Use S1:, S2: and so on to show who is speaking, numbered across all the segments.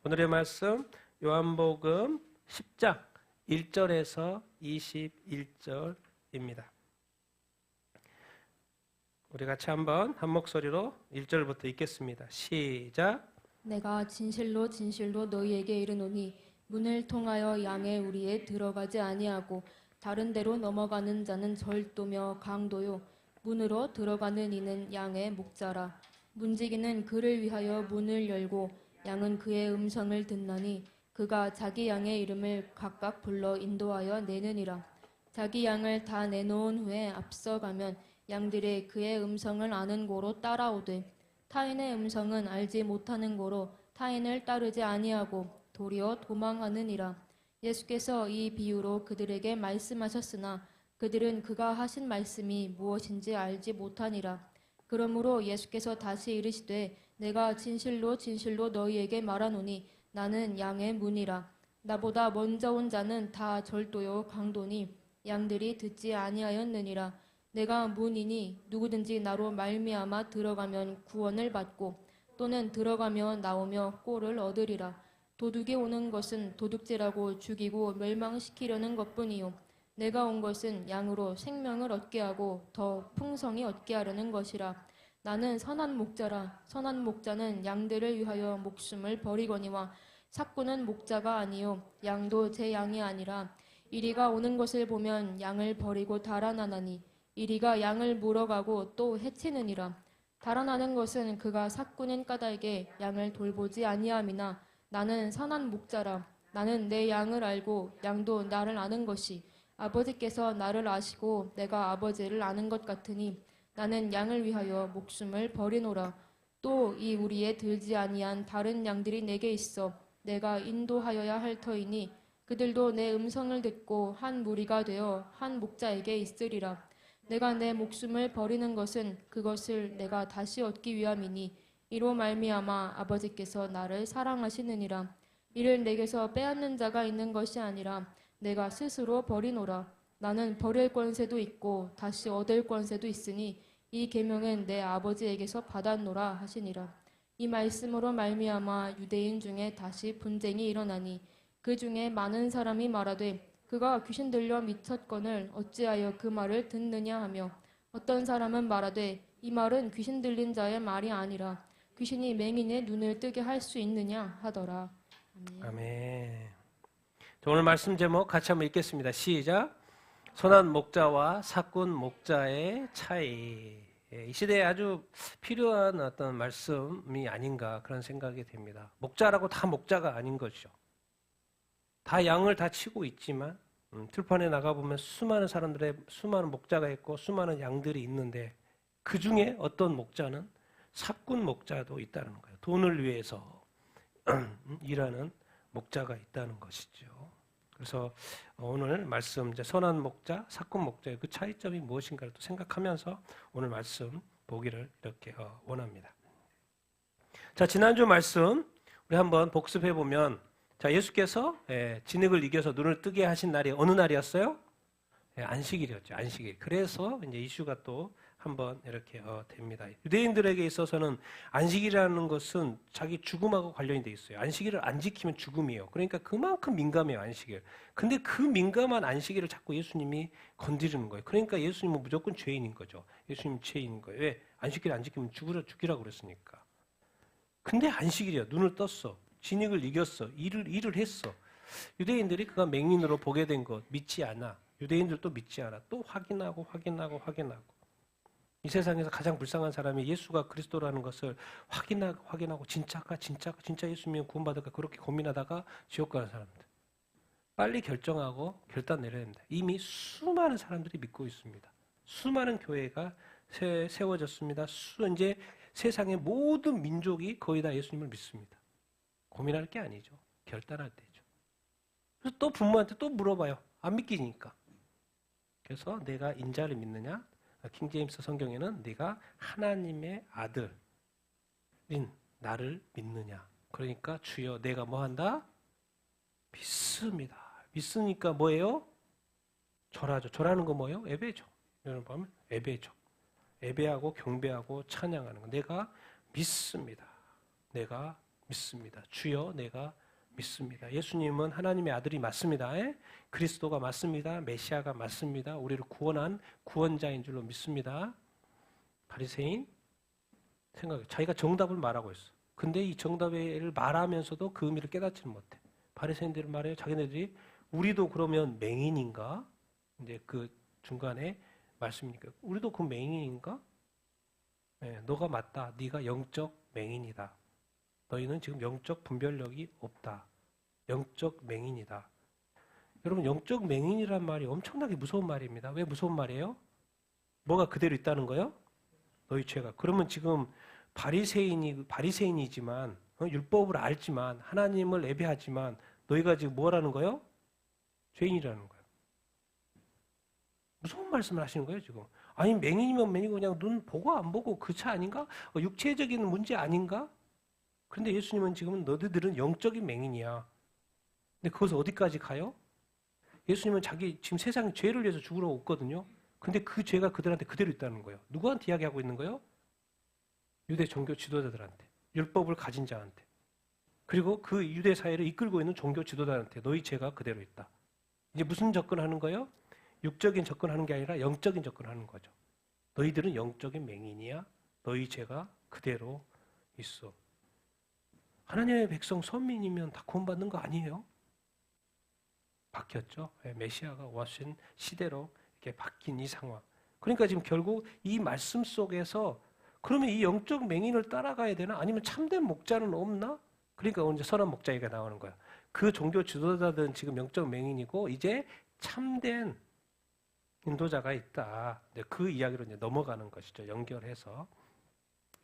S1: 오늘의 말씀 요한복음 10장 1절에서 21절입니다. 우리 같이 한번 한 목소리로 1절부터 읽겠습니다. 시작.
S2: 내가 진실로 진실로 너희에게 이르노니 문을 통하여 양의 우리에 들어가지 아니하고 다른 데로 넘어가는 자는 절도며 강도요 문으로 들어가는 이는 양의 목자라. 문지기는 그를 위하여 문을 열고 양은 그의 음성을 듣나니 그가 자기 양의 이름을 각각 불러 인도하여 내느니라. 자기 양을 다 내놓은 후에 앞서가면 양들이 그의 음성을 아는 고로 따라오되 타인의 음성은 알지 못하는 고로 타인을 따르지 아니하고 도리어 도망하느니라. 예수께서 이 비유로 그들에게 말씀하셨으나 그들은 그가 하신 말씀이 무엇인지 알지 못하니라. 그러므로 예수께서 다시 이르시되 내가 진실로 진실로 너희에게 말하노니 나는 양의 문이라. 나보다 먼저 온 자는 다 절도요 강도니 양들이 듣지 아니하였느니라. 내가 문이니 누구든지 나로 말미암아 들어가면 구원을 받고 또는 들어가며 나오며 꼴을 얻으리라. 도둑이 오는 것은 도둑질하고 죽이고 멸망시키려는 것뿐이요 내가 온 것은 양으로 생명을 얻게 하고 더 풍성히 얻게 하려는 것이라. 나는 선한 목자라. 선한 목자는 양들을 위하여 목숨을 버리거니와 삭구는 목자가 아니요 양도 제 양이 아니라. 이리가 오는 것을 보면 양을 버리고 달아나나니 이리가 양을 물어가고 또 해치느니라. 달아나는 것은 그가 삭구는 까닭에 양을 돌보지 아니함이나 나는 선한 목자라. 나는 내 양을 알고 양도 나를 아는 것이 아버지께서 나를 아시고 내가 아버지를 아는 것 같으니 나는 양을 위하여 목숨을 버리노라. 또 이 우리에 들지 아니한 다른 양들이 내게 있어 내가 인도하여야 할 터이니 그들도 내 음성을 듣고 한 무리가 되어 한 목자에게 있으리라. 내가 내 목숨을 버리는 것은 그것을 내가 다시 얻기 위함이니 이로 말미암아 아버지께서 나를 사랑하시느니라. 이를 내게서 빼앗는 자가 있는 것이 아니라 내가 스스로 버리노라. 나는 버릴 권세도 있고 다시 얻을 권세도 있으니 이 계명은 내 아버지에게서 받았노라 하시니라. 이 말씀으로 말미암아 유대인 중에 다시 분쟁이 일어나니 그 중에 많은 사람이 말하되 그가 귀신 들려 미쳤거늘 어찌하여 그 말을 듣느냐 하며 어떤 사람은 말하되 이 말은 귀신 들린 자의 말이 아니라 귀신이 맹인의 눈을 뜨게 할 수 있느냐 하더라. 아멘.
S1: 아멘. 자, 오늘 말씀 제목 같이 한번 읽겠습니다. 시작. 선한 목자와 삭군 목자의 차이. 이 시대에 아주 필요한 어떤 말씀이 아닌가 그런 생각이 됩니다. 목자라고 다 목자가 아닌 거죠. 다 양을 다 치고 있지만 들판에 나가보면 수많은 사람들의 수많은 목자가 있고 수많은 양들이 있는데 그 중에 어떤 목자는 삭군 목자도 있다는 거예요. 돈을 위해서 일하는 목자가 있다는 것이죠. 그래서 오늘 말씀 이제 선한 목자, 삭군 목자의 그 차이점이 무엇인가를 또 생각하면서 오늘 말씀 보기를 이렇게 원합니다. 자, 지난주 말씀 우리 한번 복습해 보면 자, 예수께서 진흙을 이겨서 눈을 뜨게 하신 날이 어느 날이었어요? 안식일이었죠. 안식일. 그래서 이제 이슈가 또 한번 이렇게 됩니다. 유대인들에게 있어서는 안식이라는 것은 자기 죽음하고 관련이 돼 있어요. 안식일을 안 지키면 죽음이에요. 그러니까 그만큼 민감해요, 안식일. 근데 그 민감한 안식일을 자꾸 예수님이 건드리는 거예요. 그러니까 예수님은 무조건 죄인인 거죠. 예수님 죄인인 거예요. 왜? 안식일 안 지키면 죽이라고 그랬으니까. 근데 안식일이야. 눈을 떴어. 진흙을 이겼어. 일을 했어. 유대인들이 그가 맹인으로 보게 된 것 믿지 않아. 유대인들도 믿지 않아. 또 확인하고. 이 세상에서 가장 불쌍한 사람이 예수가 그리스도라는 것을 확인하고 진짜 예수 믿으면 구원받을까 그렇게 고민하다가 지옥 가는 사람들. 빨리 결정하고 결단 내려야 됩니다. 이미 수많은 사람들이 믿고 있습니다. 수많은 교회가 세워졌습니다. 이제 세상의 모든 민족이 거의 다 예수님을 믿습니다. 고민할 게 아니죠. 결단할 때죠. 그래서 또 부모한테 또 물어봐요. 안 믿기니까. 그래서 내가 인자를 믿느냐? 킹제임스 성경에는 네가 하나님의 아들인 나를 믿느냐. 그러니까 주여 내가 뭐 한다? 믿습니다. 믿으니까 뭐예요? 절하죠. 절하는 거 뭐예요? 예배죠. 여러분 보면 예배죠. 예배하고 경배하고 찬양하는 거. 내가 믿습니다. 내가 믿습니다. 주여 내가 믿습니다. 예수님은 하나님의 아들이 맞습니다. 그리스도가 맞습니다. 메시아가 맞습니다. 우리를 구원한 구원자인 줄로 믿습니다. 바리새인 생각해. 자기가 정답을 말하고 있어. 근데 이 정답을 말하면서도 그 의미를 깨닫지는 못해. 바리새인들이 말해요. 자기네들이 우리도 그러면 맹인인가? 이제 그 중간에 말씀이니까 우리도 그 맹인인가? 네, 너가 맞다. 네가 영적 맹인이다. 너희는 지금 영적 분별력이 없다. 영적 맹인이다. 여러분 영적 맹인이란 말이 엄청나게 무서운 말입니다. 왜 무서운 말이에요? 뭐가 그대로 있다는 거예요? 너희 죄가. 그러면 지금 바리새인이지만 율법을 알지만 하나님을 예배하지만 너희가 지금 뭐라는 거예요? 죄인이라는 거예요. 무서운 말씀을 하시는 거예요 지금. 아니 맹인이면 맹인이고 그냥 눈 보고 안 보고 그 차 아닌가? 육체적인 문제 아닌가? 그런데 예수님은 지금 너희들은 영적인 맹인이야. 근데 그것을 어디까지 가요? 예수님은 자기 지금 세상에 죄를 위해서 죽으러 왔거든요. 근데 그 죄가 그들한테 그대로 있다는 거예요. 누구한테 이야기하고 있는 거예요? 유대 종교 지도자들한테, 율법을 가진 자한테, 그리고 그 유대 사회를 이끌고 있는 종교 지도자한테 너희 죄가 그대로 있다. 이제 무슨 접근하는 거예요? 육적인 접근하는 게 아니라 영적인 접근하는 거죠. 너희들은 영적인 맹인이야. 너희 죄가 그대로 있어. 하나님의 백성 선민이면 다 구원받는 거 아니에요? 바뀌었죠. 메시아가 오신 시대로 이렇게 바뀐 이 상황. 그러니까 지금 결국 이 말씀 속에서 그러면 이 영적 맹인을 따라가야 되나? 아니면 참된 목자는 없나? 그러니까 이제 선한 목자 얘기가 나오는 거야. 그 종교 지도자들은 지금 영적 맹인이고 이제 참된 인도자가 있다. 그 이야기로 이제 넘어가는 것이죠. 연결해서.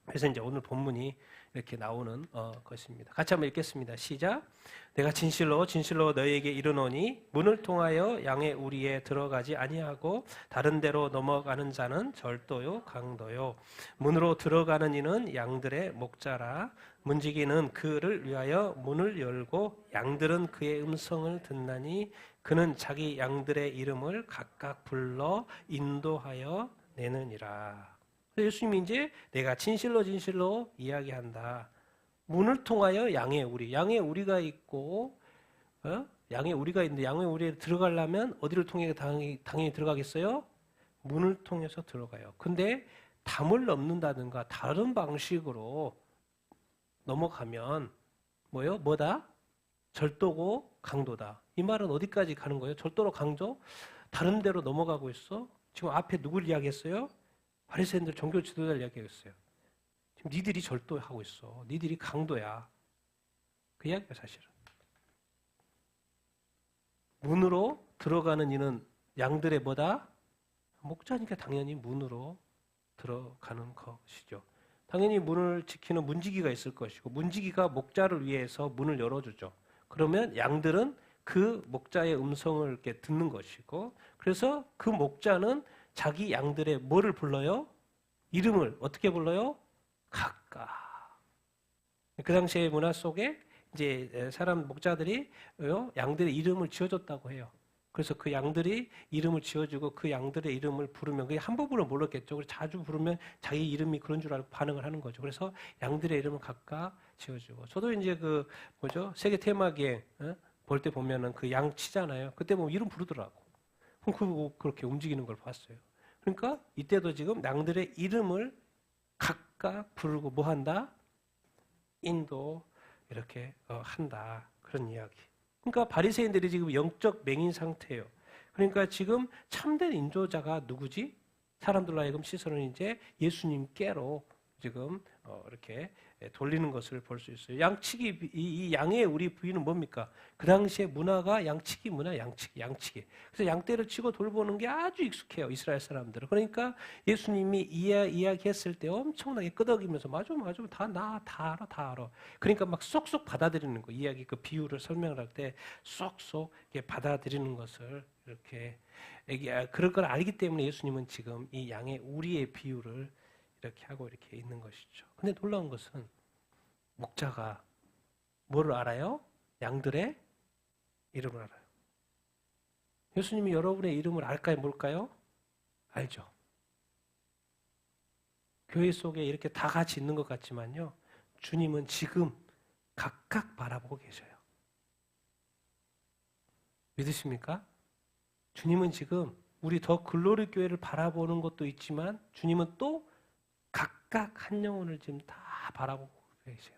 S1: 그래서 이제 오늘 본문이 이렇게 나오는 것입니다. 같이 한번 읽겠습니다. 시작. 내가 진실로 진실로 너희에게 이르노니 문을 통하여 양의 우리에 들어가지 아니하고 다른 데로 넘어가는 자는 절도요 강도요. 문으로 들어가는 이는 양들의 목자라. 문지기는 그를 위하여 문을 열고 양들은 그의 음성을 듣나니 그는 자기 양들의 이름을 각각 불러 인도하여 내느니라. 예수님이 이제 내가 진실로 진실로 이야기한다. 문을 통하여 양의 우리가 있고, 양의 우리가 있는데 양의 우리에 들어가려면 어디를 통해 당연히 들어가겠어요? 문을 통해서 들어가요. 근데 담을 넘는다든가 다른 방식으로 넘어가면 뭐다? 절도고 강도다. 이 말은 어디까지 가는 거예요? 절도로 강도? 다른 데로 넘어가고 있어? 지금 앞에 누굴 이야기했어요? 바리새인들 종교 지도자를 이야기했어요. 지금 니들이 절도하고 있어. 니들이 강도야. 그 이야기가 사실은. 문으로 들어가는 이는 양들의 뭐다? 목자니까 당연히 문으로 들어가는 것이죠. 당연히 문을 지키는 문지기가 있을 것이고 문지기가 목자를 위해서 문을 열어주죠. 그러면 양들은 그 목자의 음성을 이렇게 듣는 것이고 그래서 그 목자는 자기 양들의 뭐를 불러요? 이름을 어떻게 불러요? 각각. 그 당시의 문화 속에 이제 사람 목자들이 양들의 이름을 지어줬다고 해요. 그래서 그 양들이 이름을 지어주고 그 양들의 이름을 부르면 그게 한 번으로 몰랐겠죠. 그래서 자주 부르면 자기 이름이 그런 줄 알고 반응을 하는 거죠. 그래서 양들의 이름을 각각 지어주고. 저도 이제 세계 테마기행 볼 때 보면은 그 양 치잖아요. 그때 보면 이름 부르더라고. 그렇게 움직이는 걸 봤어요. 그러니까 이때도 지금 양들의 이름을 각각 부르고 뭐 한다? 인도 이렇게 한다. 그런 이야기. 그러니까 바리새인들이 지금 영적 맹인 상태예요. 그러니까 지금 참된 인도자가 누구지? 사람들로 하여금 시선을 이제 예수님께로 지금 이렇게 돌리는 것을 볼 수 있어요. 양치기, 이 양의 우리 부위는 뭡니까? 그 당시에 문화가 양치기 문화, 양치기. 그래서 양떼를 치고 돌보는 게 아주 익숙해요, 이스라엘 사람들은. 그러니까 예수님이 이야기했을 때 엄청나게 끄덕이면서 맞아, 다 알아. 그러니까 막 쏙쏙 받아들이는 거, 이야기 그 비유를 설명을 할 때 쏙쏙 받아들이는 것을 이렇게 그럴 걸 알기 때문에 예수님은 지금 이 양의 우리의 비유를 이렇게 하고 이렇게 있는 것이죠. 근데 놀라운 것은 목자가 뭐를 알아요? 양들의 이름을 알아요. 예수님이 여러분의 이름을 알까요? 뭘까요? 알죠. 교회 속에 이렇게 다 같이 있는 것 같지만요. 주님은 지금 각각 바라보고 계셔요. 믿으십니까? 주님은 지금 우리 더 글로리 교회를 바라보는 것도 있지만 주님은 또 각각 한 영혼을 지금 다 바라보고 계세요.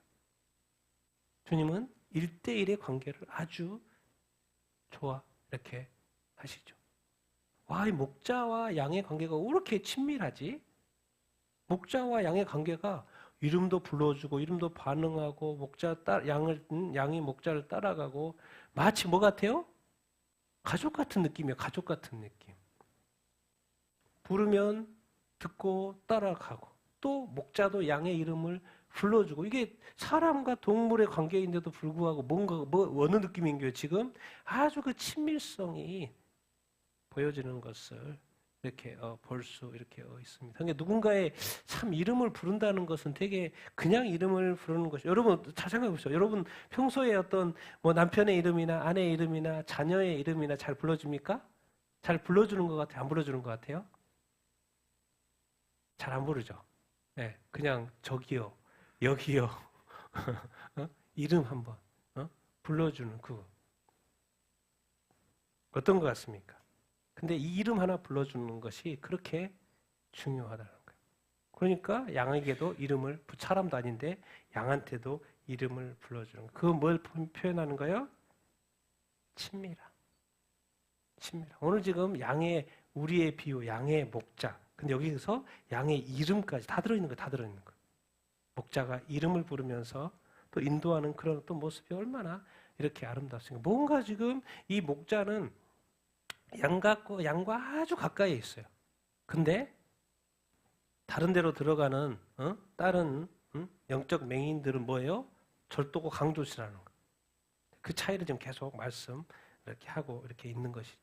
S1: 주님은 1대1의 관계를 아주 좋아 이렇게 하시죠. 와, 이 목자와 양의 관계가 왜 이렇게 친밀하지? 목자와 양의 관계가 이름도 불러주고 이름도 반응하고 양이 목자를 따라가고 마치 뭐 같아요? 가족 같은 느낌이에요. 가족 같은 느낌. 부르면 듣고 따라가고 또 목자도 양의 이름을 불러주고 이게 사람과 동물의 관계인데도 불구하고 뭔가 어느 느낌인가요? 지금 아주 그 친밀성이 보여지는 것을 이렇게 볼 수 이렇게 있습니다. 그러니까 누군가의 참 이름을 부른다는 것은 되게 그냥 이름을 부르는 것이 여러분 잘 생각해 보세요. 여러분 평소에 어떤 뭐 남편의 이름이나 아내의 이름이나 자녀의 이름이나 잘 불러줍니까? 잘 불러주는 것 같아요? 안 불러주는 것 같아요? 잘 안 부르죠. 네, 그냥 저기요, 여기요, 이름 한번 불러주는 그거 어떤 것 같습니까? 근데 이 이름 하나 불러주는 것이 그렇게 중요하다는 거예요. 그러니까 양에게도 이름을 사람도 아닌데 양한테도 이름을 불러주는 거예요. 그거 뭘 표현하는 거예요? 친밀함. 친밀함. 오늘 지금 우리의 비유, 양의 목자. 근데 여기서 양의 이름까지 다 들어있는 거예요. 다 들어있는 거예요. 목자가 이름을 부르면서 또 인도하는 그런 또 모습이 얼마나 이렇게 아름답습니까? 뭔가 지금 이 목자는 양과 아주 가까이에 있어요. 근데 다른 데로 들어가는 다른 영적 맹인들은 뭐예요? 절도고 강도시라는 거. 그 차이를 지금 계속 말씀 이렇게 하고 이렇게 있는 것이죠.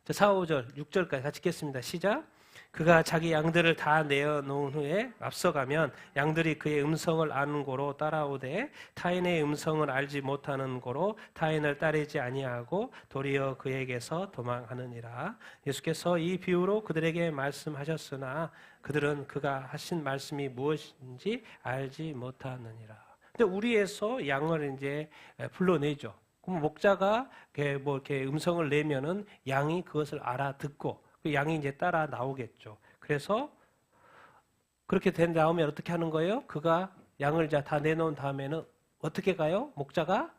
S1: 자, 4, 5절, 6절까지 같이 읽겠습니다. 시작. 그가 자기 양들을 다 내어놓은 후에 앞서가면 양들이 그의 음성을 아는 고로 따라오되 타인의 음성을 알지 못하는 고로 타인을 따르지 아니하고 도리어 그에게서 도망하느니라. 예수께서 이 비유로 그들에게 말씀하셨으나 그들은 그가 하신 말씀이 무엇인지 알지 못하느니라. 근데 우리에서 양을 이제 불러내죠. 그럼 목자가 이렇게 음성을 내면은 양이 그것을 알아듣고 그 양이 이제 따라 나오겠죠. 그래서 그렇게 된 다음에 어떻게 하는 거예요? 그가 양을 다 내놓은 다음에는 어떻게 가요? 목자가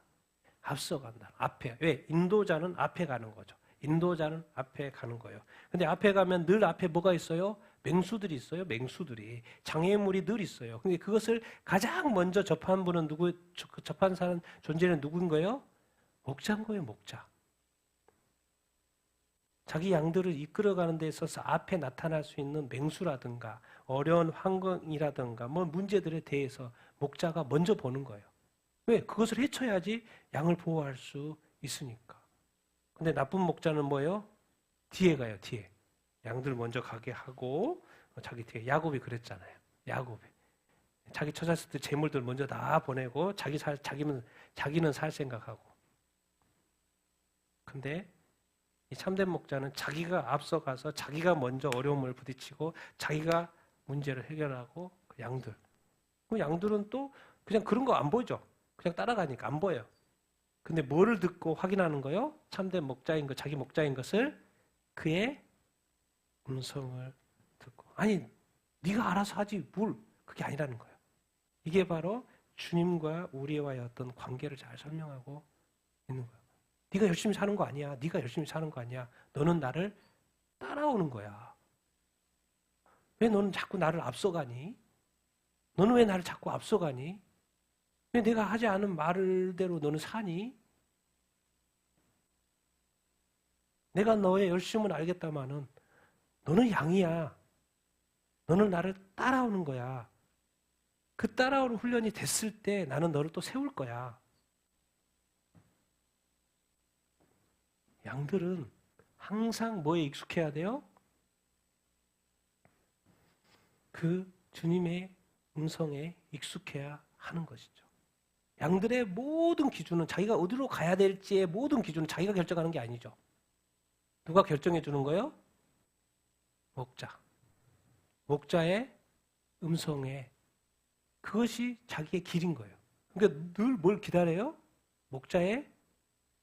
S1: 앞서간다. 앞에. 왜? 인도자는 앞에 가는 거죠. 인도자는 앞에 가는 거예요. 근데 앞에 가면 늘 앞에 뭐가 있어요? 맹수들이 있어요. 맹수들이. 장애물이 늘 있어요. 근데 그것을 가장 먼저 접한 분은 접한 사람 존재는 누구인 거예요? 목자인 거예요. 목자. 자기 양들을 이끌어가는 데 있어서 앞에 나타날 수 있는 맹수라든가 어려운 환경이라든가 뭐 문제들에 대해서 목자가 먼저 보는 거예요. 왜? 그것을 헤쳐야지 양을 보호할 수 있으니까. 근데 나쁜 목자는 뭐예요? 뒤에 가요. 뒤에. 양들 먼저 가게 하고 자기 뒤에. 야곱이 그랬잖아요. 야곱이. 자기 처잤을 때 재물들 먼저 다 보내고 자기는 살 생각하고. 근데 이 참된 목자는 자기가 앞서가서 자기가 먼저 어려움을 부딪히고 자기가 문제를 해결하고 그 양들. 그 양들은 또 그냥 그런 거 안 보죠. 그냥 따라가니까 안 보여요. 근데 뭐를 듣고 확인하는 거요? 참된 목자인 것, 자기 목자인 것을 그의 음성을 듣고. 아니, 네가 알아서 하지 뭘. 그게 아니라는 거예요. 이게 바로 주님과 우리와의 어떤 관계를 잘 설명하고 있는 거예요. 네가 열심히 사는 거 아니야. 네가 열심히 사는 거 아니야. 너는 나를 따라오는 거야. 왜 너는 자꾸 나를 앞서가니? 너는 왜 나를 자꾸 앞서가니? 왜 내가 하지 않은 말대로 너는 사니? 내가 너의 열심을 알겠다마는 너는 양이야. 너는 나를 따라오는 거야. 그 따라오는 훈련이 됐을 때 나는 너를 또 세울 거야. 양들은 항상 뭐에 익숙해야 돼요? 그 주님의 음성에 익숙해야 하는 것이죠. 양들의 모든 기준은 자기가 어디로 가야 될지의 모든 기준은 자기가 결정하는 게 아니죠. 누가 결정해 주는 거예요? 목자. 목자의 음성에 그것이 자기의 길인 거예요. 그러니까 늘 뭘 기다려요? 목자의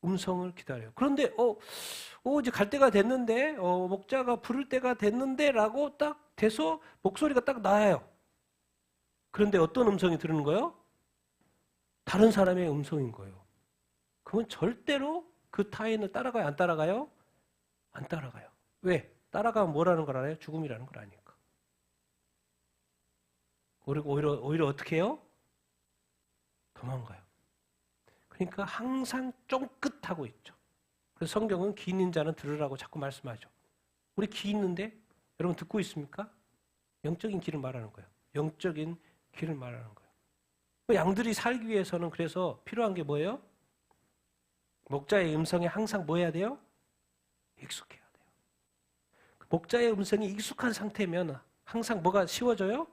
S1: 음성을 기다려요. 그런데 이제 갈 때가 됐는데 목자가 부를 때가 됐는데라고 딱 돼서 목소리가 딱 나요. 그런데 어떤 음성이 들은 거예요? 다른 사람의 음성인 거예요. 그건 절대로 그 타인을 따라가요? 안 따라가요? 안 따라가요. 왜? 따라가면 뭐라는 걸 알아요? 죽음이라는 걸 아니까. 오히려 어떻게 해요? 도망가요. 그러니까 항상 쫑긋하고 있죠. 그래서 성경은 귀 있는 자는 들으라고 자꾸 말씀하죠. 우리 귀 있는데 여러분 듣고 있습니까? 영적인 귀를 말하는 거예요. 영적인 귀를 말하는 거예요. 양들이 살기 위해서는 그래서 필요한 게 뭐예요? 목자의 음성에 항상 뭐 해야 돼요? 익숙해야 돼요. 목자의 음성이 익숙한 상태면 항상 뭐가 쉬워져요?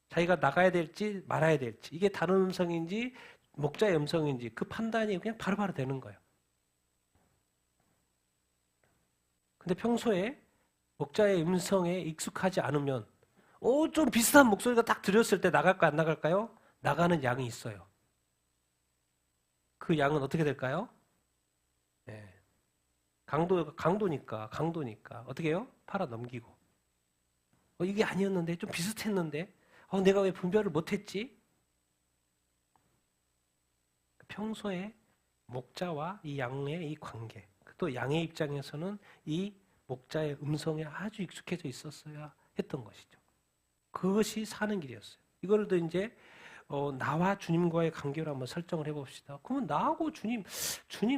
S1: 자기가 나가야 될지 말아야 될지, 이게 다른 음성인지 목자의 음성인지 그 판단이 그냥 바로바로 되는 거예요. 근데 평소에 목자의 음성에 익숙하지 않으면 좀 비슷한 목소리가 딱 들렸을 때 나갈까 안 나갈까요? 나가는 양이 있어요. 그 양은 어떻게 될까요? 네. 강도니까 어떻게 해요? 팔아 넘기고 이게 아니었는데 좀 비슷했는데 내가 왜 분별을 못했지? 평소에 목자와 이 양의 이 관계, 또 양의 입장에서는 이 목자의 음성에 아주 익숙해져 있었어야 했던 것이죠. 그것이 사는 길이었어요. 이걸 또 이제 나와 주님과의 관계로 한번 설정을 해봅시다. 그러면 나하고 주님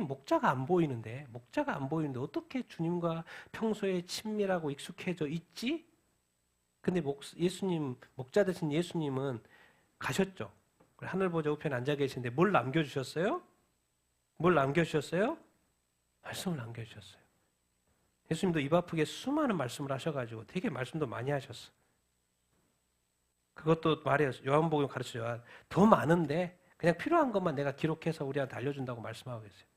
S1: 목자가 안 보이는데 어떻게 주님과 평소에 친밀하고 익숙해져 있지? 근데 목자 되신 예수님은 가셨죠. 하늘 보좌 우편에 앉아 계시는데 뭘 남겨주셨어요? 말씀을 남겨주셨어요. 예수님도 입 아프게 수많은 말씀을 하셔가지고 되게 말씀도 많이 하셨어. 그것도 말이에요. 요한복음 가르쳐줘요. 더 많은데 그냥 필요한 것만 내가 기록해서 우리한테 알려준다고 말씀하고 계세요.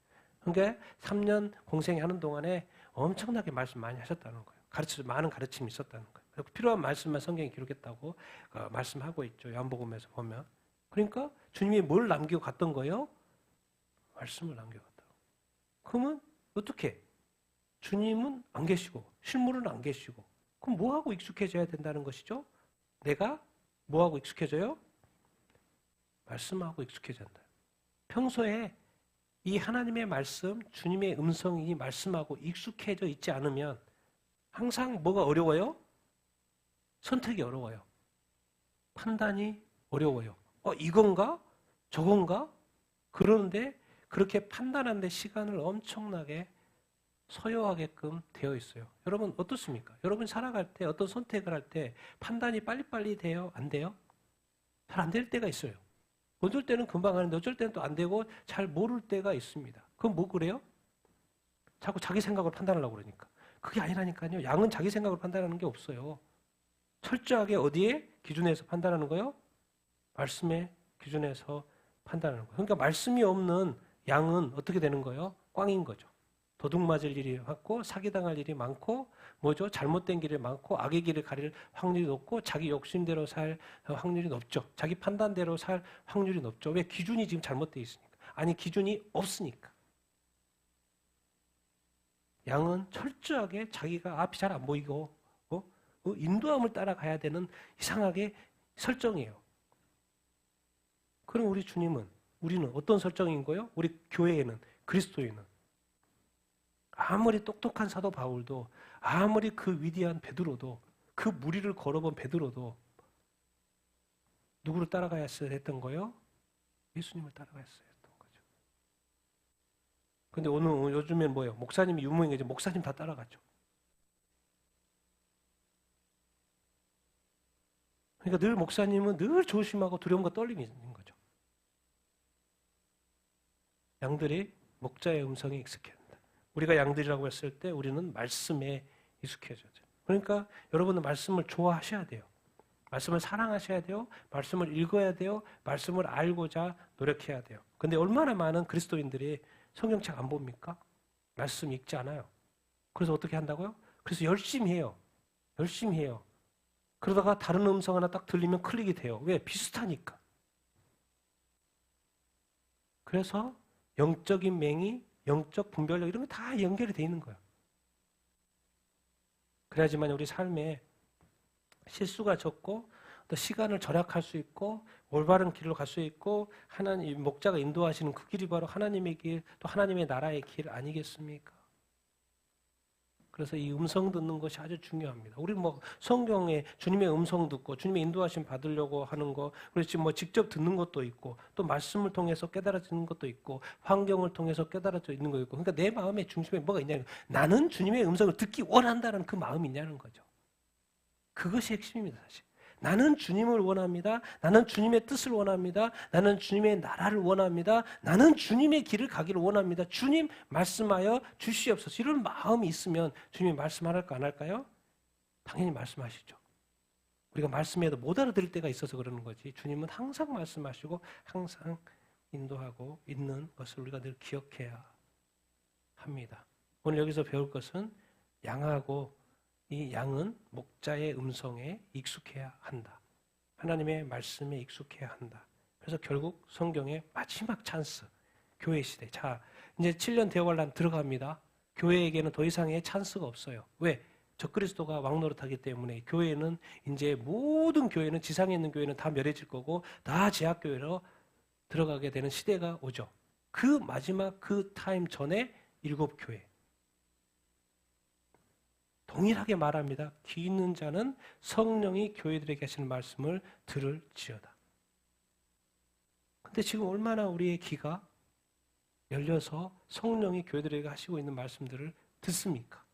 S1: 그러니까 3년 공생하는 동안에 엄청나게 말씀 많이 하셨다는 거예요. 많은 가르침이 있었다는 거예요. 그리고 필요한 말씀만 성경에 기록했다고 말씀하고 있죠. 요한복음에서 보면. 그러니까 주님이 뭘 남기고 갔던 거예요? 말씀을 남겨갔다고. 그러면 어떻게? 주님은 안 계시고 실물은 안 계시고 그럼 뭐하고 익숙해져야 된다는 것이죠? 내가 뭐하고 익숙해져요? 말씀하고 익숙해져야 한다. 평소에 이 하나님의 말씀, 주님의 음성이 말씀하고 익숙해져 있지 않으면 항상 뭐가 어려워요? 선택이 어려워요. 판단이 어려워요. 이건가? 저건가? 그런데 그렇게 판단하는데 시간을 엄청나게 소요하게끔 되어 있어요. 여러분 어떻습니까? 여러분 살아갈 때 어떤 선택을 할 때 판단이 빨리빨리 돼요? 안 돼요? 잘 안 될 때가 있어요. 어쩔 때는 금방 하는데 어쩔 때는 또 안 되고 잘 모를 때가 있습니다. 그럼 뭐 그래요? 자꾸 자기 생각으로 판단하려고 그러니까. 그게 아니라니까요. 양은 자기 생각으로 판단하는 게 없어요. 철저하게 어디에 기준에서 판단하는 거요? 말씀의 기준에서 판단하는 거예요. 그러니까 말씀이 없는 양은 어떻게 되는 거예요? 꽝인 거죠. 도둑 맞을 일이 많고 사기당할 일이 많고 뭐죠? 잘못된 길이 많고 악의 길을 가릴 확률이 높고 자기 욕심대로 살 확률이 높죠. 자기 판단대로 살 확률이 높죠. 왜? 기준이 지금 잘못되어 있으니까. 아니 기준이 없으니까. 양은 철저하게 자기가 앞이 잘 안 보이고 인도함을 따라가야 되는 이상하게 설정이에요. 그럼 우리는 어떤 설정인 거예요? 우리 교회에는 그리스도인은 아무리 똑똑한 사도 바울도 아무리 그 위대한 베드로도 그 무리를 걸어본 베드로도 누구를 따라가야 했던 거예요? 예수님을 따라가야 했던 거죠. 근데 요즘엔 뭐예요? 목사님이 유명해서 이제 목사님 다 따라가죠. 그러니까 늘 목사님은 늘 조심하고 두려움과 떨림이 있는 거죠. 양들이 목자의 음성에 익숙해야 된다. 우리가 양들이라고 했을 때 우리는 말씀에 익숙해져야 돼요. 그러니까 여러분은 말씀을 좋아하셔야 돼요. 말씀을 사랑하셔야 돼요. 말씀을 읽어야 돼요. 말씀을 알고자 노력해야 돼요. 근데 얼마나 많은 그리스도인들이 성경책 안 봅니까? 말씀 읽지 않아요. 그래서 어떻게 한다고요? 그래서 열심히 해요. 그러다가 다른 음성 하나 딱 들리면 클릭이 돼요. 왜? 비슷하니까. 그래서 영적인 맹의, 영적 분별력 이런 거 다 연결이 돼 있는 거예요. 그래야지만 우리 삶에 실수가 적고 또 시간을 절약할 수 있고 올바른 길로 갈 수 있고 하나님 목자가 인도하시는 그 길이 바로 하나님의 길, 또 하나님의 나라의 길 아니겠습니까? 그래서 이 음성 듣는 것이 아주 중요합니다. 우리 뭐 성경에 주님의 음성 듣고 주님의 인도하심 받으려고 하는 거, 그렇지 뭐 직접 듣는 것도 있고 또 말씀을 통해서 깨달아지는 것도 있고 환경을 통해서 깨달아져 있는 거 있고, 그러니까 내 마음의 중심에 뭐가 있냐는 거예요. 나는 주님의 음성을 듣기 원한다는 그 마음이 있냐는 거죠. 그것이 핵심입니다, 사실. 나는 주님을 원합니다. 나는 주님의 뜻을 원합니다. 나는 주님의 나라를 원합니다. 나는 주님의 길을 가기를 원합니다. 주님 말씀하여 주시옵소서. 이런 마음이 있으면 주님이 말씀할까 안 할까요? 당연히 말씀하시죠. 우리가 말씀해도 못 알아들을 때가 있어서 그러는 거지. 주님은 항상 말씀하시고 항상 인도하고 있는 것을 우리가 늘 기억해야 합니다. 오늘 여기서 배울 것은 양하고 이 양은 목자의 음성에 익숙해야 한다. 하나님의 말씀에 익숙해야 한다. 그래서 결국 성경의 마지막 찬스, 교회 시대. 자, 이제 7년 대환란 들어갑니다. 교회에게는 더 이상의 찬스가 없어요. 왜? 적그리스도가 왕노릇하기 때문에 교회는 이제 모든 교회는 지상에 있는 교회는 다 멸해질 거고 다 제약교회로 들어가게 되는 시대가 오죠. 그 마지막 그 타임 전에 7교회. 동일하게 말합니다. 귀 있는 자는 성령이 교회들에게 하시는 말씀을 들을지어다. 근데 지금 얼마나 우리의 귀가 열려서 성령이 교회들에게 하시고 있는 말씀들을 듣습니까?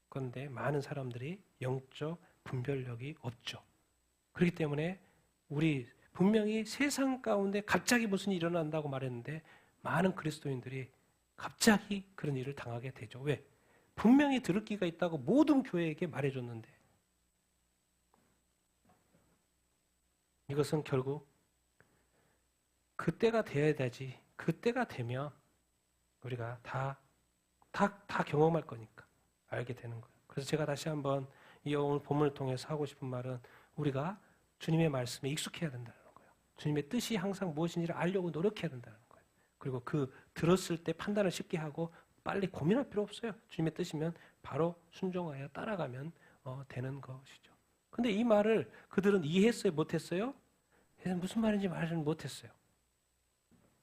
S1: 그런데 많은 사람들이 영적 분별력이 없죠. 그렇기 때문에 우리 분명히 세상 가운데 갑자기 무슨 일이 일어난다고 말했는데 많은 그리스도인들이 갑자기 그런 일을 당하게 되죠. 왜? 분명히 들을 기가 있다고 모든 교회에게 말해줬는데 이것은 결국 그때가 돼야 되지. 그때가 되면 우리가 다 경험할 거니까 알게 되는 거예요. 그래서 제가 다시 한번 이 오늘 본문을 통해서 하고 싶은 말은 우리가 주님의 말씀에 익숙해야 된다는 거예요. 주님의 뜻이 항상 무엇인지를 알려고 노력해야 된다는 거예요. 그리고 그 들었을 때 판단을 쉽게 하고 빨리 고민할 필요 없어요. 주님의 뜻이면 바로 순종하여 따라가면 되는 것이죠. 근데 이 말을 그들은 이해했어요? 못했어요? 무슨 말인지 말을 못했어요.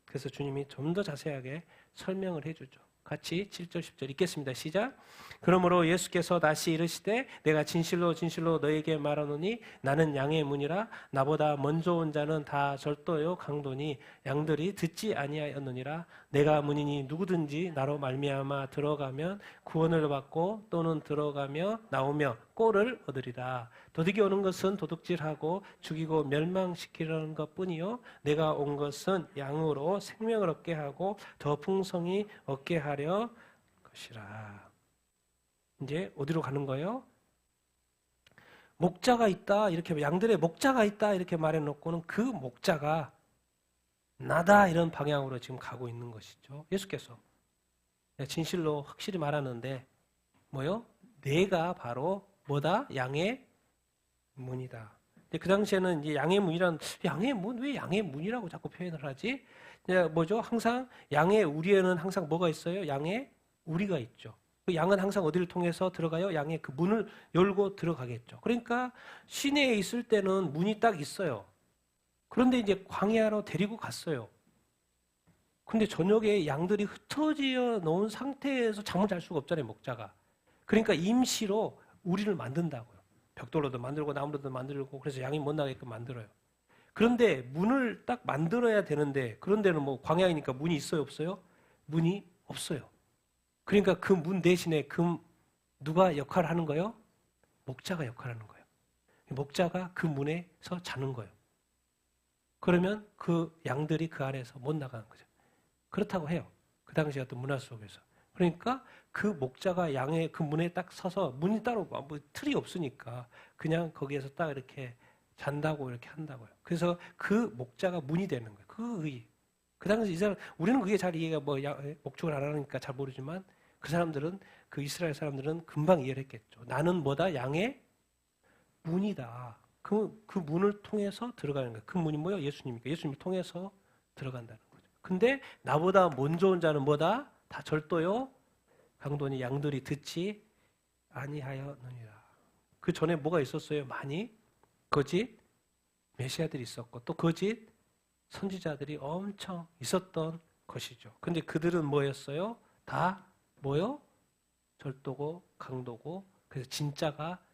S1: 그래서 주님이 좀 더 자세하게 설명을 해주죠. 같이 7절 10절 읽겠습니다. 시작. 그러므로 예수께서 다시 이르시되 내가 진실로 진실로 너에게 말하노니 나는 양의 문이라 나보다 먼저 온 자는 다 절도요 강도니 양들이 듣지 아니하였느니라. 내가 문이니 누구든지 나로 말미암아 들어가면 구원을 받고 또는 들어가며 나오며 꼴을 얻으리라. 도둑이 오는 것은 도둑질하고 죽이고 멸망시키려는 것뿐이요 내가 온 것은 양으로 생명을 얻게 하고 더 풍성히 얻게 하려 것이라. 이제 어디로 가는 거예요? 목자가 있다 이렇게 양들의 목자가 있다 이렇게 말해놓고는 그 목자가 나다 이런 방향으로 지금 가고 있는 것이죠. 예수께서 진실로 확실히 말하는데 뭐요? 내가 바로 뭐다? 양의 문이다. 그 당시에는 이제 양의 문이란 양의 문, 왜 양의 문이라고 자꾸 표현을 하지? 뭐죠? 항상 양의 우리에는 항상 뭐가 있어요? 양의 우리가 있죠. 그 양은 항상 어디를 통해서 들어가요? 양의 그 문을 열고 들어가겠죠. 그러니까 시내에 있을 때는 문이 딱 있어요. 그런데 이제 광야로 데리고 갔어요. 근데 저녁에 양들이 흩어져 놓은 상태에서 잠을 잘 수가 없잖아요, 목자가. 그러니까 임시로 우리를 만든다고요. 벽돌로도 만들고 나무로도 만들고 그래서 양이 못 나게끔 만들어요. 그런데 문을 딱 만들어야 되는데 그런 데는 뭐 광야이니까 문이 있어요, 없어요? 문이 없어요. 그러니까 그 문 대신에 누가 역할을 하는 거예요? 목자가 역할을 하는 거예요. 목자가 그 문에서 자는 거예요. 그러면 그 양들이 그 안에서 못 나가는 거죠. 그렇다고 해요. 그 당시 어떤 문화 속에서. 그러니까 그 목자가 양의 그 문에 딱 서서 문이 따로 뭐 틀이 없으니까 그냥 거기에서 딱 이렇게 잔다고 이렇게 한다고요. 그래서 그 목자가 문이 되는 거예요. 그 의. 그 당시 이 사람 우리는 그게 잘 이해가 목축을 안 하니까 잘 모르지만 그 사람들은 그 이스라엘 사람들은 금방 이해를 했겠죠. 나는 뭐다? 양의 문이다. 그 문을 통해서 들어가는 거예요. 그 문이 뭐예요? 예수님이니까 예수님을 통해서 들어간다는 거죠. 근데 나보다 먼저 온 자는 뭐다? 다 절도요. 강도니 양들이 듣지 아니하였느니라. 그 전에 뭐가 있었어요? 많이 거짓 메시아들이 있었고 또 거짓 선지자들이 엄청 있었던 것이죠. 근데 그들은 뭐였어요? 다 뭐요? 절도고 강도고 그래서 진짜가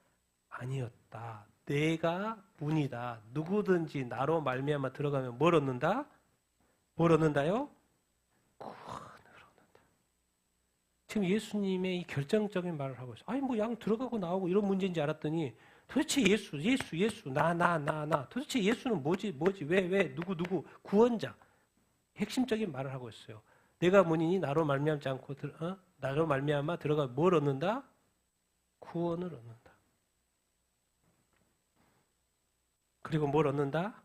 S1: 아니었다. 내가 문이다. 누구든지 나로 말미암아 들어가면 뭘 얻는다? 뭘 얻는다요? 구원을 얻는다. 지금 예수님의 이 결정적인 말을 하고 있어요. 아니 뭐 양 들어가고 나오고 이런 문제인지 알았더니 도대체 예수 나 도대체 예수는 뭐지 왜 누구 구원자 핵심적인 말을 하고 있어요. 내가 문이니 나로 말미암지 않고 나로 말미암아 들어가 뭘 얻는다? 구원을 얻는다. 그리고 뭘 얻는다?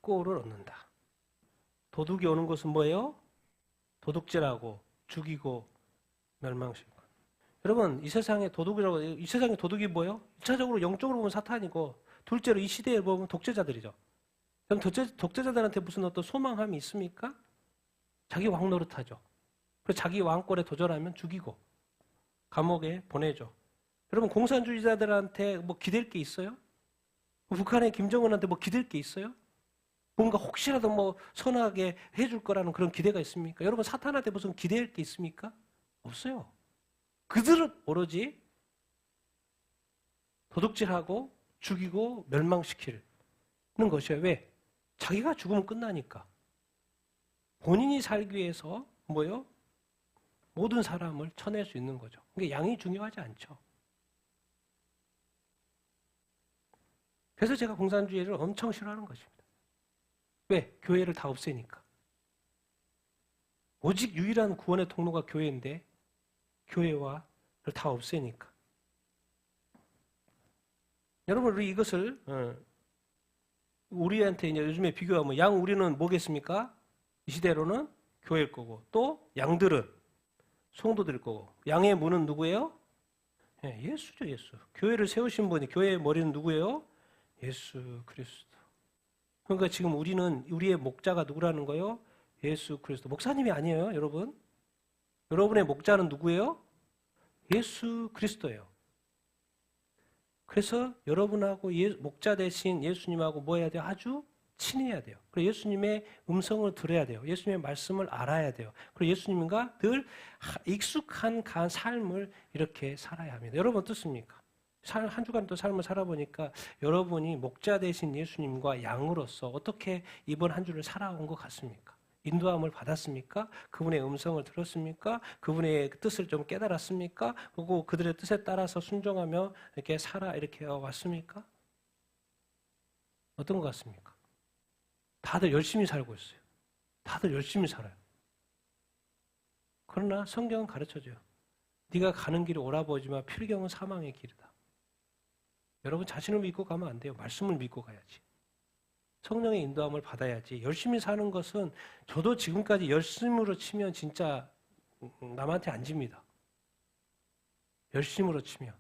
S1: 꼴을 얻는다. 도둑이 오는 것은 뭐예요? 도둑질하고 죽이고 멸망시키고. 여러분 이 세상에 도둑이 뭐예요? 1차적으로 영적으로 보면 사탄이고 둘째로 이 시대에 보면 독재자들이죠. 그럼 독재자들한테 무슨 어떤 소망함이 있습니까? 자기 왕 노릇하죠. 그래서 자기 왕권에 도전하면 죽이고 감옥에 보내죠. 여러분 공산주의자들한테 뭐 기댈 게 있어요? 북한의 김정은한테 뭐 기댈 게 있어요? 뭔가 혹시라도 뭐 선하게 해줄 거라는 그런 기대가 있습니까? 여러분 사탄한테 무슨 기대할 게 있습니까? 없어요. 그들은 오로지 도둑질하고 죽이고 멸망시키는 것이에요. 왜? 자기가 죽으면 끝나니까. 본인이 살기 위해서 뭐요? 모든 사람을 쳐낼 수 있는 거죠. 그러니까 양이 중요하지 않죠. 그래서 제가 공산주의를 엄청 싫어하는 것입니다. 왜? 교회를 다 없애니까. 오직 유일한 구원의 통로가 교회인데 교회와를 다 없애니까. 여러분 우리 이것을 우리한테 이제 요즘에 비교하면 양 우리는 뭐겠습니까? 이 시대로는 교회일 거고 또 양들은 성도들일 거고 양의 문은 누구예요? 예수죠, 예수. 교회를 세우신 분이 교회의 머리는 누구예요? 예수 그리스도. 그러니까 지금 우리의 목자가 누구라는 거예요? 예수 그리스도. 목사님이 아니에요, 여러분. 여러분의 목자는 누구예요? 예수 그리스도예요. 그래서 여러분하고 목자 대신 예수님하고 뭐 해야 돼요? 아주 친해야 돼요. 그리고 예수님의 음성을 들어야 돼요. 예수님의 말씀을 알아야 돼요. 그리고 예수님과 늘 익숙한 삶을 이렇게 살아야 합니다. 여러분 어떻습니까? 한 주간 또 삶을 살아보니까 여러분이 목자 대신 예수님과 양으로서 어떻게 이번 한 주를 살아온 것 같습니까? 인도함을 받았습니까? 그분의 음성을 들었습니까? 그분의 뜻을 좀 깨달았습니까? 그리고 그들의 뜻에 따라서 순종하며 이렇게 이렇게 왔습니까? 어떤 것 같습니까? 다들 열심히 살고 있어요. 다들 열심히 살아요. 그러나 성경은 가르쳐줘요. 네가 가는 길이 오라버지만 필경은 사망의 길이다. 여러분 자신을 믿고 가면 안 돼요. 말씀을 믿고 가야지. 성령의 인도함을 받아야지. 열심히 사는 것은 저도 지금까지 열심으로 치면 진짜 남한테 안 집니다. 열심으로 치면.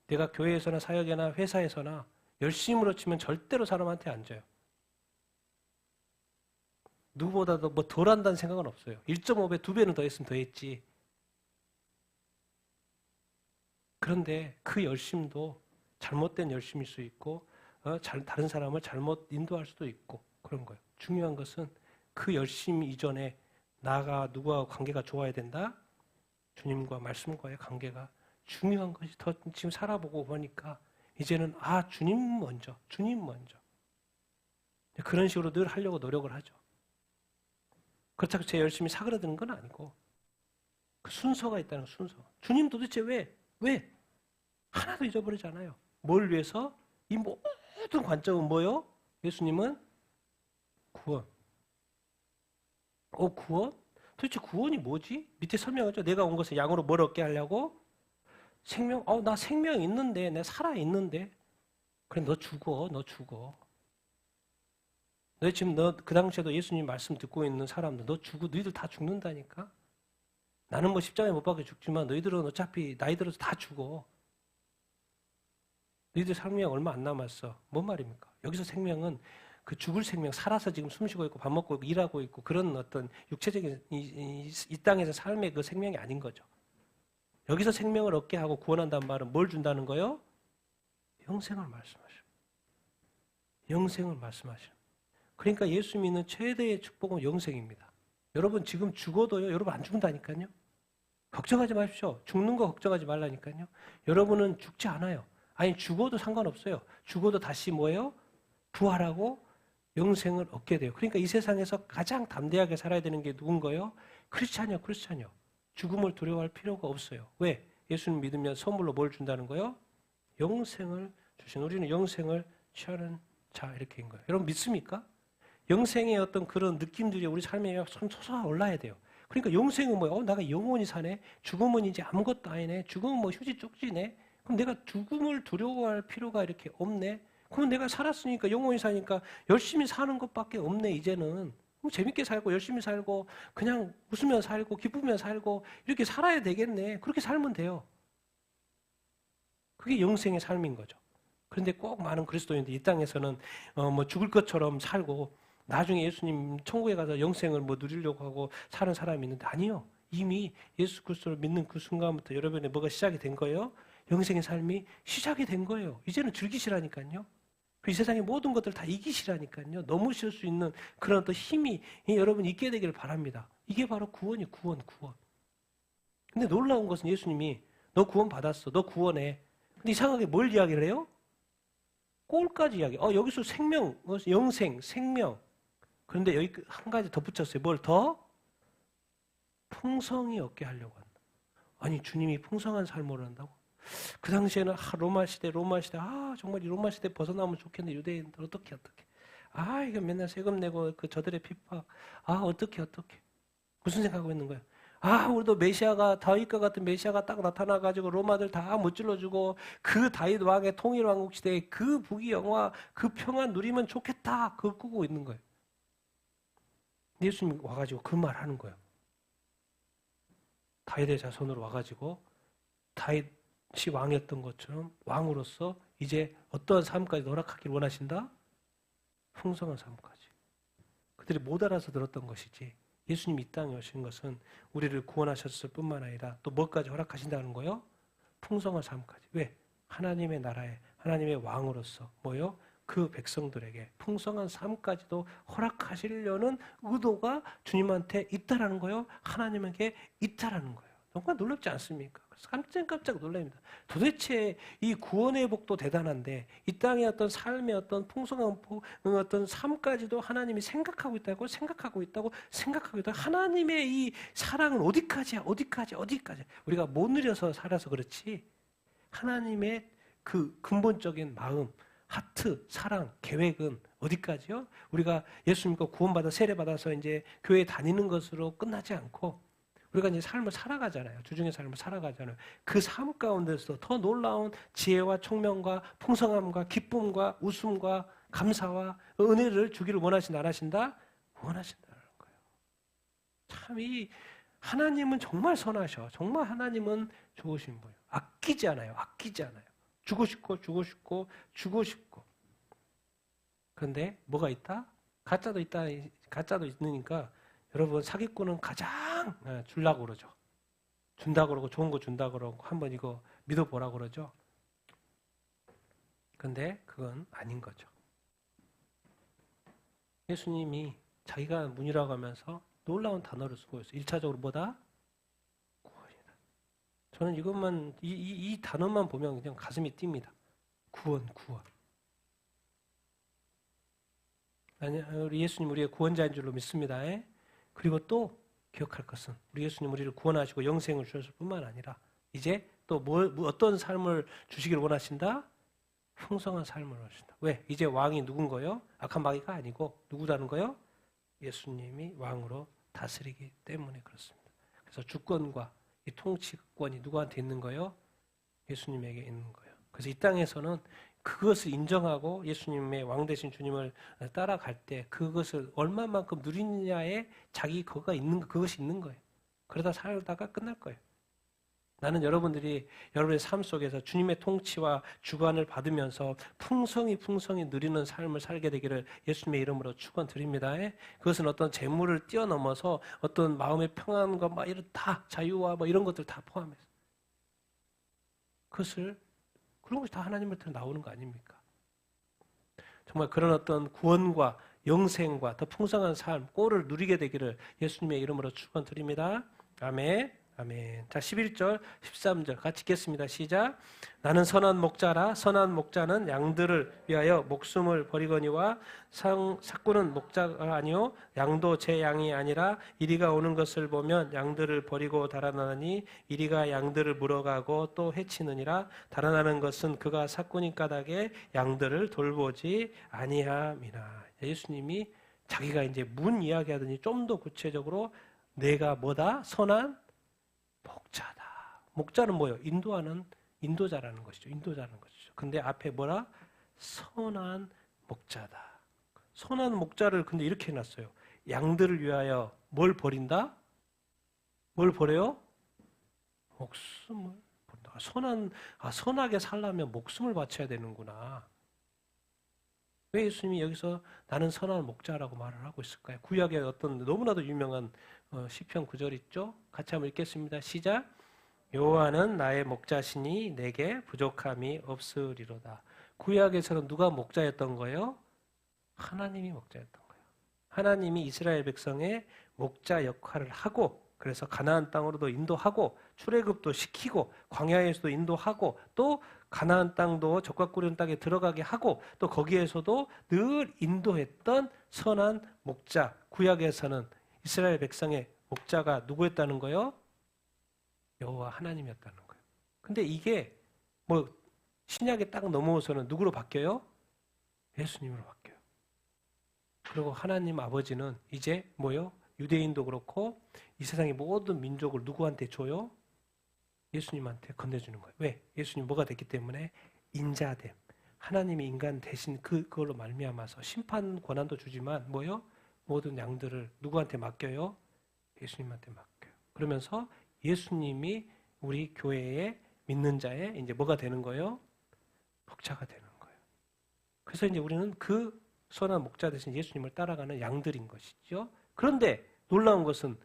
S1: 내가 교회에서나 사역이나 회사에서나 열심으로 치면 절대로 사람한테 안 져요. 누구보다도 뭐 덜 한다는 생각은 없어요. 1.5배, 2배는 더 했으면 더 했지. 그런데 그 열심도 잘못된 열심일 수 있고 다른 사람을 잘못 인도할 수도 있고 그런 거예요. 중요한 것은 그 열심 이전에 나가 누구와 관계가 좋아야 된다? 주님과 말씀과의 관계가 중요한 것이 더 지금 살아보고 보니까 이제는 주님 먼저 그런 식으로 늘 하려고 노력을 하죠. 그렇다고 제 열심히 사그라드는 건 아니고 그 순서가 있다는 순서. 주님 도대체 왜? 하나도 잊어버리지 않아요. 뭘 위해서? 이 모든 관점은 뭐요? 예수님은 구원. 구원? 도대체 구원이 뭐지? 밑에 설명하죠. 내가 온 것은 양으로 뭘 얻게 하려고? 생명. 나 생명 있는데, 내가 살아 있는데. 그래, 너 죽어. 너 지금 그 당시에도 예수님 말씀 듣고 있는 사람들, 너희들 다 죽는다니까? 나는 뭐 십자가에 못 박혀 죽지만 너희들은 어차피 나이 들어서 다 죽어. 너희들 생명 얼마 안 남았어. 뭔 말입니까? 여기서 생명은 그 죽을 생명, 살아서 지금 숨쉬고 있고 밥 먹고 있고 일하고 있고 그런 어떤 육체적인 이 땅에서 삶의 그 생명이 아닌 거죠. 여기서 생명을 얻게 하고 구원한다는 말은 뭘 준다는 거요? 영생을 말씀하시는. 영생을 말씀하시는. 그러니까 예수 믿는 최대의 축복은 영생입니다. 여러분 지금 죽어도요, 여러분 안 죽는다니까요. 걱정하지 마십시오. 죽는 거 걱정하지 말라니까요. 여러분은 죽지 않아요. 아니 죽어도 상관없어요. 죽어도 다시 뭐예요? 부활하고 영생을 얻게 돼요. 그러니까 이 세상에서 가장 담대하게 살아야 되는 게 누군가요? 크리스찬이요, 크리스찬이요. 죽음을 두려워할 필요가 없어요. 왜? 예수님 믿으면 선물로 뭘 준다는 거예요? 영생을 주신. 우리는 영생을 취하는 자 이렇게인 거예요. 여러분 믿습니까? 영생의 어떤 그런 느낌들이 우리 삶에 솟아 올라야 돼요. 그러니까 영생은 뭐야? 내가 영원히 사네. 죽음은 이제 아무것도 아니네. 죽음은 뭐 휴지 쪽지네. 그럼 내가 죽음을 두려워할 필요가 이렇게 없네. 그럼 내가 살았으니까 영원히 사니까 열심히 사는 것밖에 없네. 이제는 재밌게 살고 열심히 살고 그냥 웃으며 살고 기쁘며 살고 이렇게 살아야 되겠네. 그렇게 살면 돼요. 그게 영생의 삶인 거죠. 그런데 꼭 많은 그리스도인들이 이 땅에서는 뭐 죽을 것처럼 살고 나중에 예수님 천국에 가서 영생을 뭐 누리려고 하고 사는 사람이 있는데 아니요. 이미 예수 그리스도를 믿는 그 순간부터 여러분의 뭐가 시작이 된 거예요? 영생의 삶이 시작이 된 거예요. 이제는 즐기시라니까요. 이 세상의 모든 것들 다 이기시라니까요. 넘으실 수 있는 그런 또 힘이 여러분 있게 되기를 바랍니다. 이게 바로 구원이 구원. 근데 놀라운 것은 예수님이 너 구원 받았어. 너 구원해. 근데 이상하게 뭘 이야기를 해요? 꼴까지 이야기. 여기서 생명, 영생, 생명. 그런데 여기 한 가지 덧붙였어요. 뭘 더? 풍성히 얻게 하려고 한다. 아니 주님이 풍성한 삶을 한다고? 그 당시에는 로마 시대 정말 이 로마 시대 벗어나면 좋겠네. 유대인들 어떻게 이거 맨날 세금 내고 그 저들의 핍박 어떻게 무슨 생각하고 있는 거예요? 우리도 메시아가 다윗과 같은 메시아가 딱 나타나가지고 로마들 다 무찔러주고 그 다윗 왕의 통일 왕국 시대에 그 부귀영화 그 평안 누리면 좋겠다. 그걸 꾸고 있는 거예요. 예수님이 와가지고 그 말 하는 거예요. 다윗의 자손으로 와가지고 다윗이 왕이었던 것처럼 왕으로서 이제 어떠한 삶까지 허락하기를 원하신다? 풍성한 삶까지. 그들이 못 알아서 들었던 것이지 예수님이 이 땅에 오신 것은 우리를 구원하셨을 뿐만 아니라 또 뭐까지 허락하신다는 거요? 풍성한 삶까지. 왜? 하나님의 나라에 하나님의 왕으로서 뭐요? 그 백성들에게 풍성한 삶까지도 허락하시려는 의도가 주님한테 있다라는 거요. 하나님에게 있다라는 거예요. 정말 놀랍지 않습니까? 그래서 깜짝 놀랍니다. 도대체 이 구원의 복도 대단한데 이 땅의 어떤 삶의 어떤 풍성한 어떤 삶까지도 하나님이 생각하고 있다고 하나님의 이 사랑은 어디까지야? 우리가 못 누려서 살아서 그렇지 하나님의 그 근본적인 마음 하트, 사랑, 계획은 어디까지요? 우리가 예수 믿고 구원받아 세례받아서 이제 교회 다니는 것으로 끝나지 않고 우리가 이제 삶을 살아가잖아요. 주중의 삶을 살아가잖아요. 그 삶 가운데서 더 놀라운 지혜와 총명과 풍성함과 기쁨과 웃음과 감사와 은혜를 주기를 원하신다, 안 하신다? 원하신다는 거예요. 참 이 하나님은 정말 선하셔. 정말 하나님은 좋으신 분이에요. 아끼지 않아요. 주고 싶고. 그런데 뭐가 있다? 가짜도 있으니까 여러분 사기꾼은 가장 주려고 그러죠. 준다고 그러고 좋은 거 준다고 그러고 한번 이거 믿어보라고 그러죠. 그런데 그건 아닌 거죠. 예수님이 자기가 문이라고 하면서 놀라운 단어를 쓰고 있어요. 1차적으로 뭐다? 구원이다. 저는 이것만 이 단어만 보면 그냥 가슴이 뜁니다. 구원. 우리 예수님 우리의 구원자인 줄로 믿습니다. 그리고 또 기억할 것은 우리 예수님 우리를 구원하시고 영생을 주셨을 뿐만 아니라 이제 또 어떤 삶을 주시기를 원하신다? 풍성한 삶을 원하신다. 왜? 이제 왕이 누군 거요? 악한 마귀가 아니고 누구라는 거요? 예수님이 왕으로 다스리기 때문에 그렇습니다. 그래서 주권과 이 통치권이 누구한테 있는 거요? 예수님에게 있는 거예요. 그래서 이 땅에서는 그것을 인정하고 예수님의 왕 되신 주님을 따라갈 때 그것을 얼마만큼 누리느냐에 그것이 있는 거예요. 그러다 살다가 끝날 거예요. 나는 여러분의 삶 속에서 주님의 통치와 주관을 받으면서 풍성히 누리는 삶을 살게 되기를 예수님의 이름으로 축원드립니다. 그것은 어떤 재물을 뛰어넘어서 어떤 마음의 평안과 막 이런 다 자유와 뭐 이런 것들 다 포함해서 그런 것이 다 하나님으로부터 나오는 거 아닙니까? 정말 그런 어떤 구원과 영생과 더 풍성한 삶, 꼴을 누리게 되기를 예수님의 이름으로 축원드립니다. 아멘. 아멘. 자, 11절, 13절 같이 읽겠습니다. 시작. 나는 선한 목자라. 선한 목자는 양들을 위하여 목숨을 버리거니와 삭구는 목자가 아니요 양도 제 양이 아니라 이리가 오는 것을 보면 양들을 버리고 달아나니 이리가 양들을 물어가고 또 해치느니라. 달아나는 것은 그가 삭구니 까닭에 양들을 돌보지 아니함이나. 예수님이 자기가 이제 문 이야기하더니 좀 더 구체적으로 내가 뭐다? 선한 목자다. 목자는 뭐예요? 인도자라는 것이죠. 인도자라는 것이죠. 근데 앞에 뭐라? 선한 목자다. 선한 목자를 근데 이렇게 해놨어요. 양들을 위하여 뭘 버린다? 뭘 버려요? 목숨을 버린다. 선하게 살려면 목숨을 바쳐야 되는구나. 왜 예수님이 여기서 나는 선한 목자라고 말을 하고 있을까요? 구약의 어떤 너무나도 유명한 시편 9절 있죠? 같이 한번 읽겠습니다. 시작. 여호와는 나의 목자시니 내게 부족함이 없으리로다. 구약에서는 누가 목자였던 거예요? 하나님이 목자였던 거예요. 하나님이 이스라엘 백성의 목자 역할을 하고 그래서 가나안 땅으로도 인도하고 출애굽도 시키고 광야에서도 인도하고 또 가나안 땅도 적과 꿀은 땅에 들어가게 하고 또 거기에서도 늘 인도했던 선한 목자. 구약에서는 이스라엘 백성의 목자가 누구였다는 거예요? 여호와 하나님이었다는 거예요. 근데 이게 뭐 신약에 딱 넘어오서는 누구로 바뀌어요? 예수님으로 바뀌어요. 그리고 하나님 아버지는 이제 뭐요? 유대인도 그렇고 이 세상의 모든 민족을 누구한테 줘요? 예수님한테 건네주는 거예요. 왜? 예수님 뭐가 됐기 때문에 인자됨. 하나님이 인간 대신 그걸로 말미암아서 심판 권한도 주지만 뭐요? 모든 양들을 누구한테 맡겨요? 예수님한테 맡겨요. 그러면서 예수님이 우리 교회의 믿는 자의 이제 뭐가 되는 거예요? 목자가 되는 거예요. 그래서 이제 우리는 그 선한 목자 대신 예수님을 따라가는 양들인 것이죠. 그런데 놀라운 것은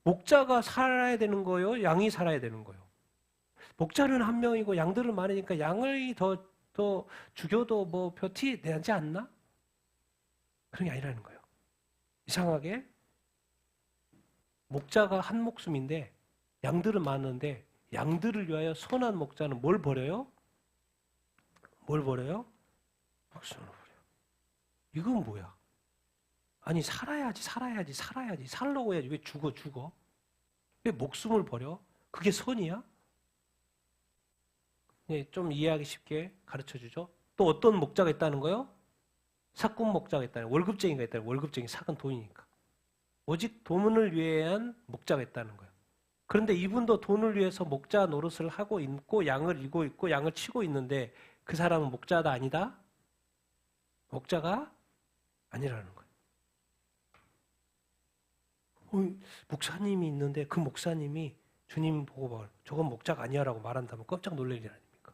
S1: 목자가 살아야 되는 거예요? 양이 살아야 되는 거예요? 목자는 한 명이고 양들은 많으니까 양을 더 죽여도 뭐 티 내지 않나? 그런 게 아니라는 거예요. 이상하게 목자가 한 목숨인데 양들은 많은데 양들을 위하여 선한 목자는 뭘 버려요? 뭘 버려요? 목숨을 버려요. 이건 뭐야? 아니 살아야지 살려고 해야지 왜 죽어? 왜 목숨을 버려? 그게 선이야? 네, 좀 이해하기 쉽게 가르쳐주죠. 또 어떤 목자가 있다는 거요? 삭군 목자가 있다는 거예요. 월급쟁이가 있다는 거예요. 월급쟁이 삭은 돈이니까. 오직 돈을 위한 목자가 있다는 거예요. 그런데 이분도 돈을 위해서 목자 노릇을 하고 있고 양을 이고 있고 양을 치고 있는데 그 사람은 목자다 아니다? 목자가 아니라는 거예요. 목사님이 있는데 그 목사님이 주님 보고 저건 목자가 아니야라고 말한다면 깜짝 놀랄 일 아닙니까?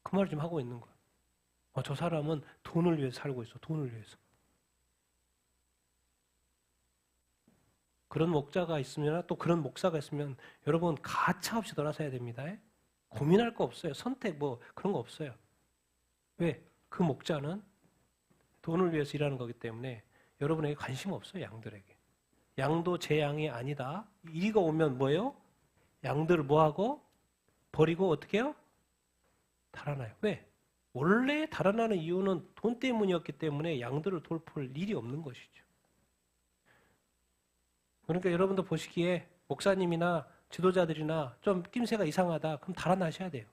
S1: 그 말을 좀 하고 있는 거예요. 저 사람은 돈을 위해서 살고 있어. 돈을 위해서. 그런 목자가 있으면 또 그런 목사가 있으면 여러분 가차없이 돌아서야 됩니다. 고민할 거 없어요. 선택 뭐 그런 거 없어요. 왜? 그 목자는 돈을 위해서 일하는 거기 때문에 여러분에게 관심 없어요. 양들에게. 양도 제 양이 아니다. 이리가 오면 뭐예요? 양들을 뭐하고? 버리고 어떻게 해요? 달아나요. 왜? 원래 달아나는 이유는 돈 때문이었기 때문에 양들을 돌볼 일이 없는 것이죠. 그러니까 여러분도 보시기에 목사님이나 지도자들이나 좀 낌새가 이상하다. 그럼 달아나셔야 돼요.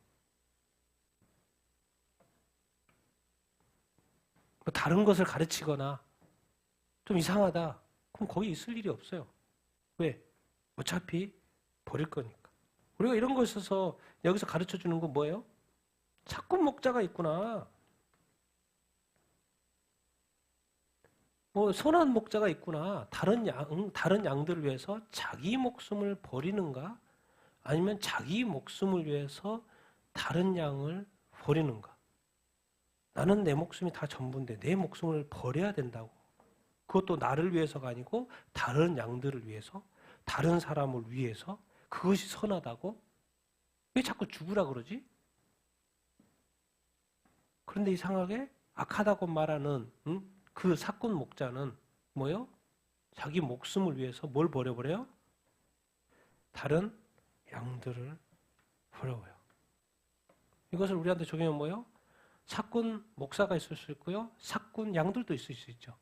S1: 뭐 다른 것을 가르치거나 좀 이상하다. 그럼 거기 있을 일이 없어요. 왜? 어차피 버릴 거니까. 우리가 이런 거 있어서 여기서 가르쳐 주는 건 뭐예요? 삭군 목자가 있구나. 선한 목자가 있구나. 다른 양들을 위해서 자기 목숨을 버리는가? 아니면 자기 목숨을 위해서 다른 양을 버리는가? 나는 내 목숨이 다 전부인데 내 목숨을 버려야 된다고. 그것도 나를 위해서가 아니고 다른 양들을 위해서, 다른 사람을 위해서. 그것이 선하다고? 왜 자꾸 죽으라 그러지? 그런데 이상하게 악하다고 말하는 그 사꾼 목자는 뭐요? 자기 목숨을 위해서 뭘 버려버려요? 다른 양들을 버려버려요. 이것을 우리한테 적용하면 뭐요? 사꾼 목사가 있을 수 있고요. 사꾼 양들도 있을 수 있죠.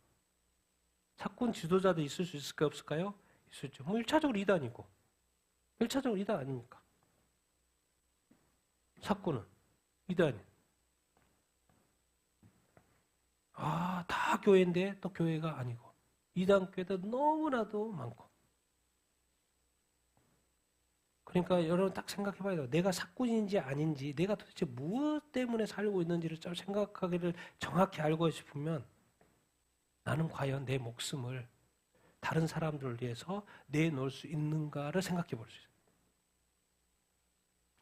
S1: 사꾼 지도자도 있을 수 있을까요? 없을까요? 있을 수 있죠. 1차적으로 이단이고. 1차적으로 이단 아닙니까? 사꾼은 이단이. 다 교회인데 또 교회가 아니고. 이단 교회도 너무나도 많고. 그러니까 여러분 딱 생각해 봐야 돼요. 내가 사꾼인지 아닌지, 내가 도대체 무엇 때문에 살고 있는지를 좀 생각하기를 정확히 알고 싶으면 나는 과연 내 목숨을 다른 사람들을 위해서 내놓을 수 있는가를 생각해 볼 수 있어요.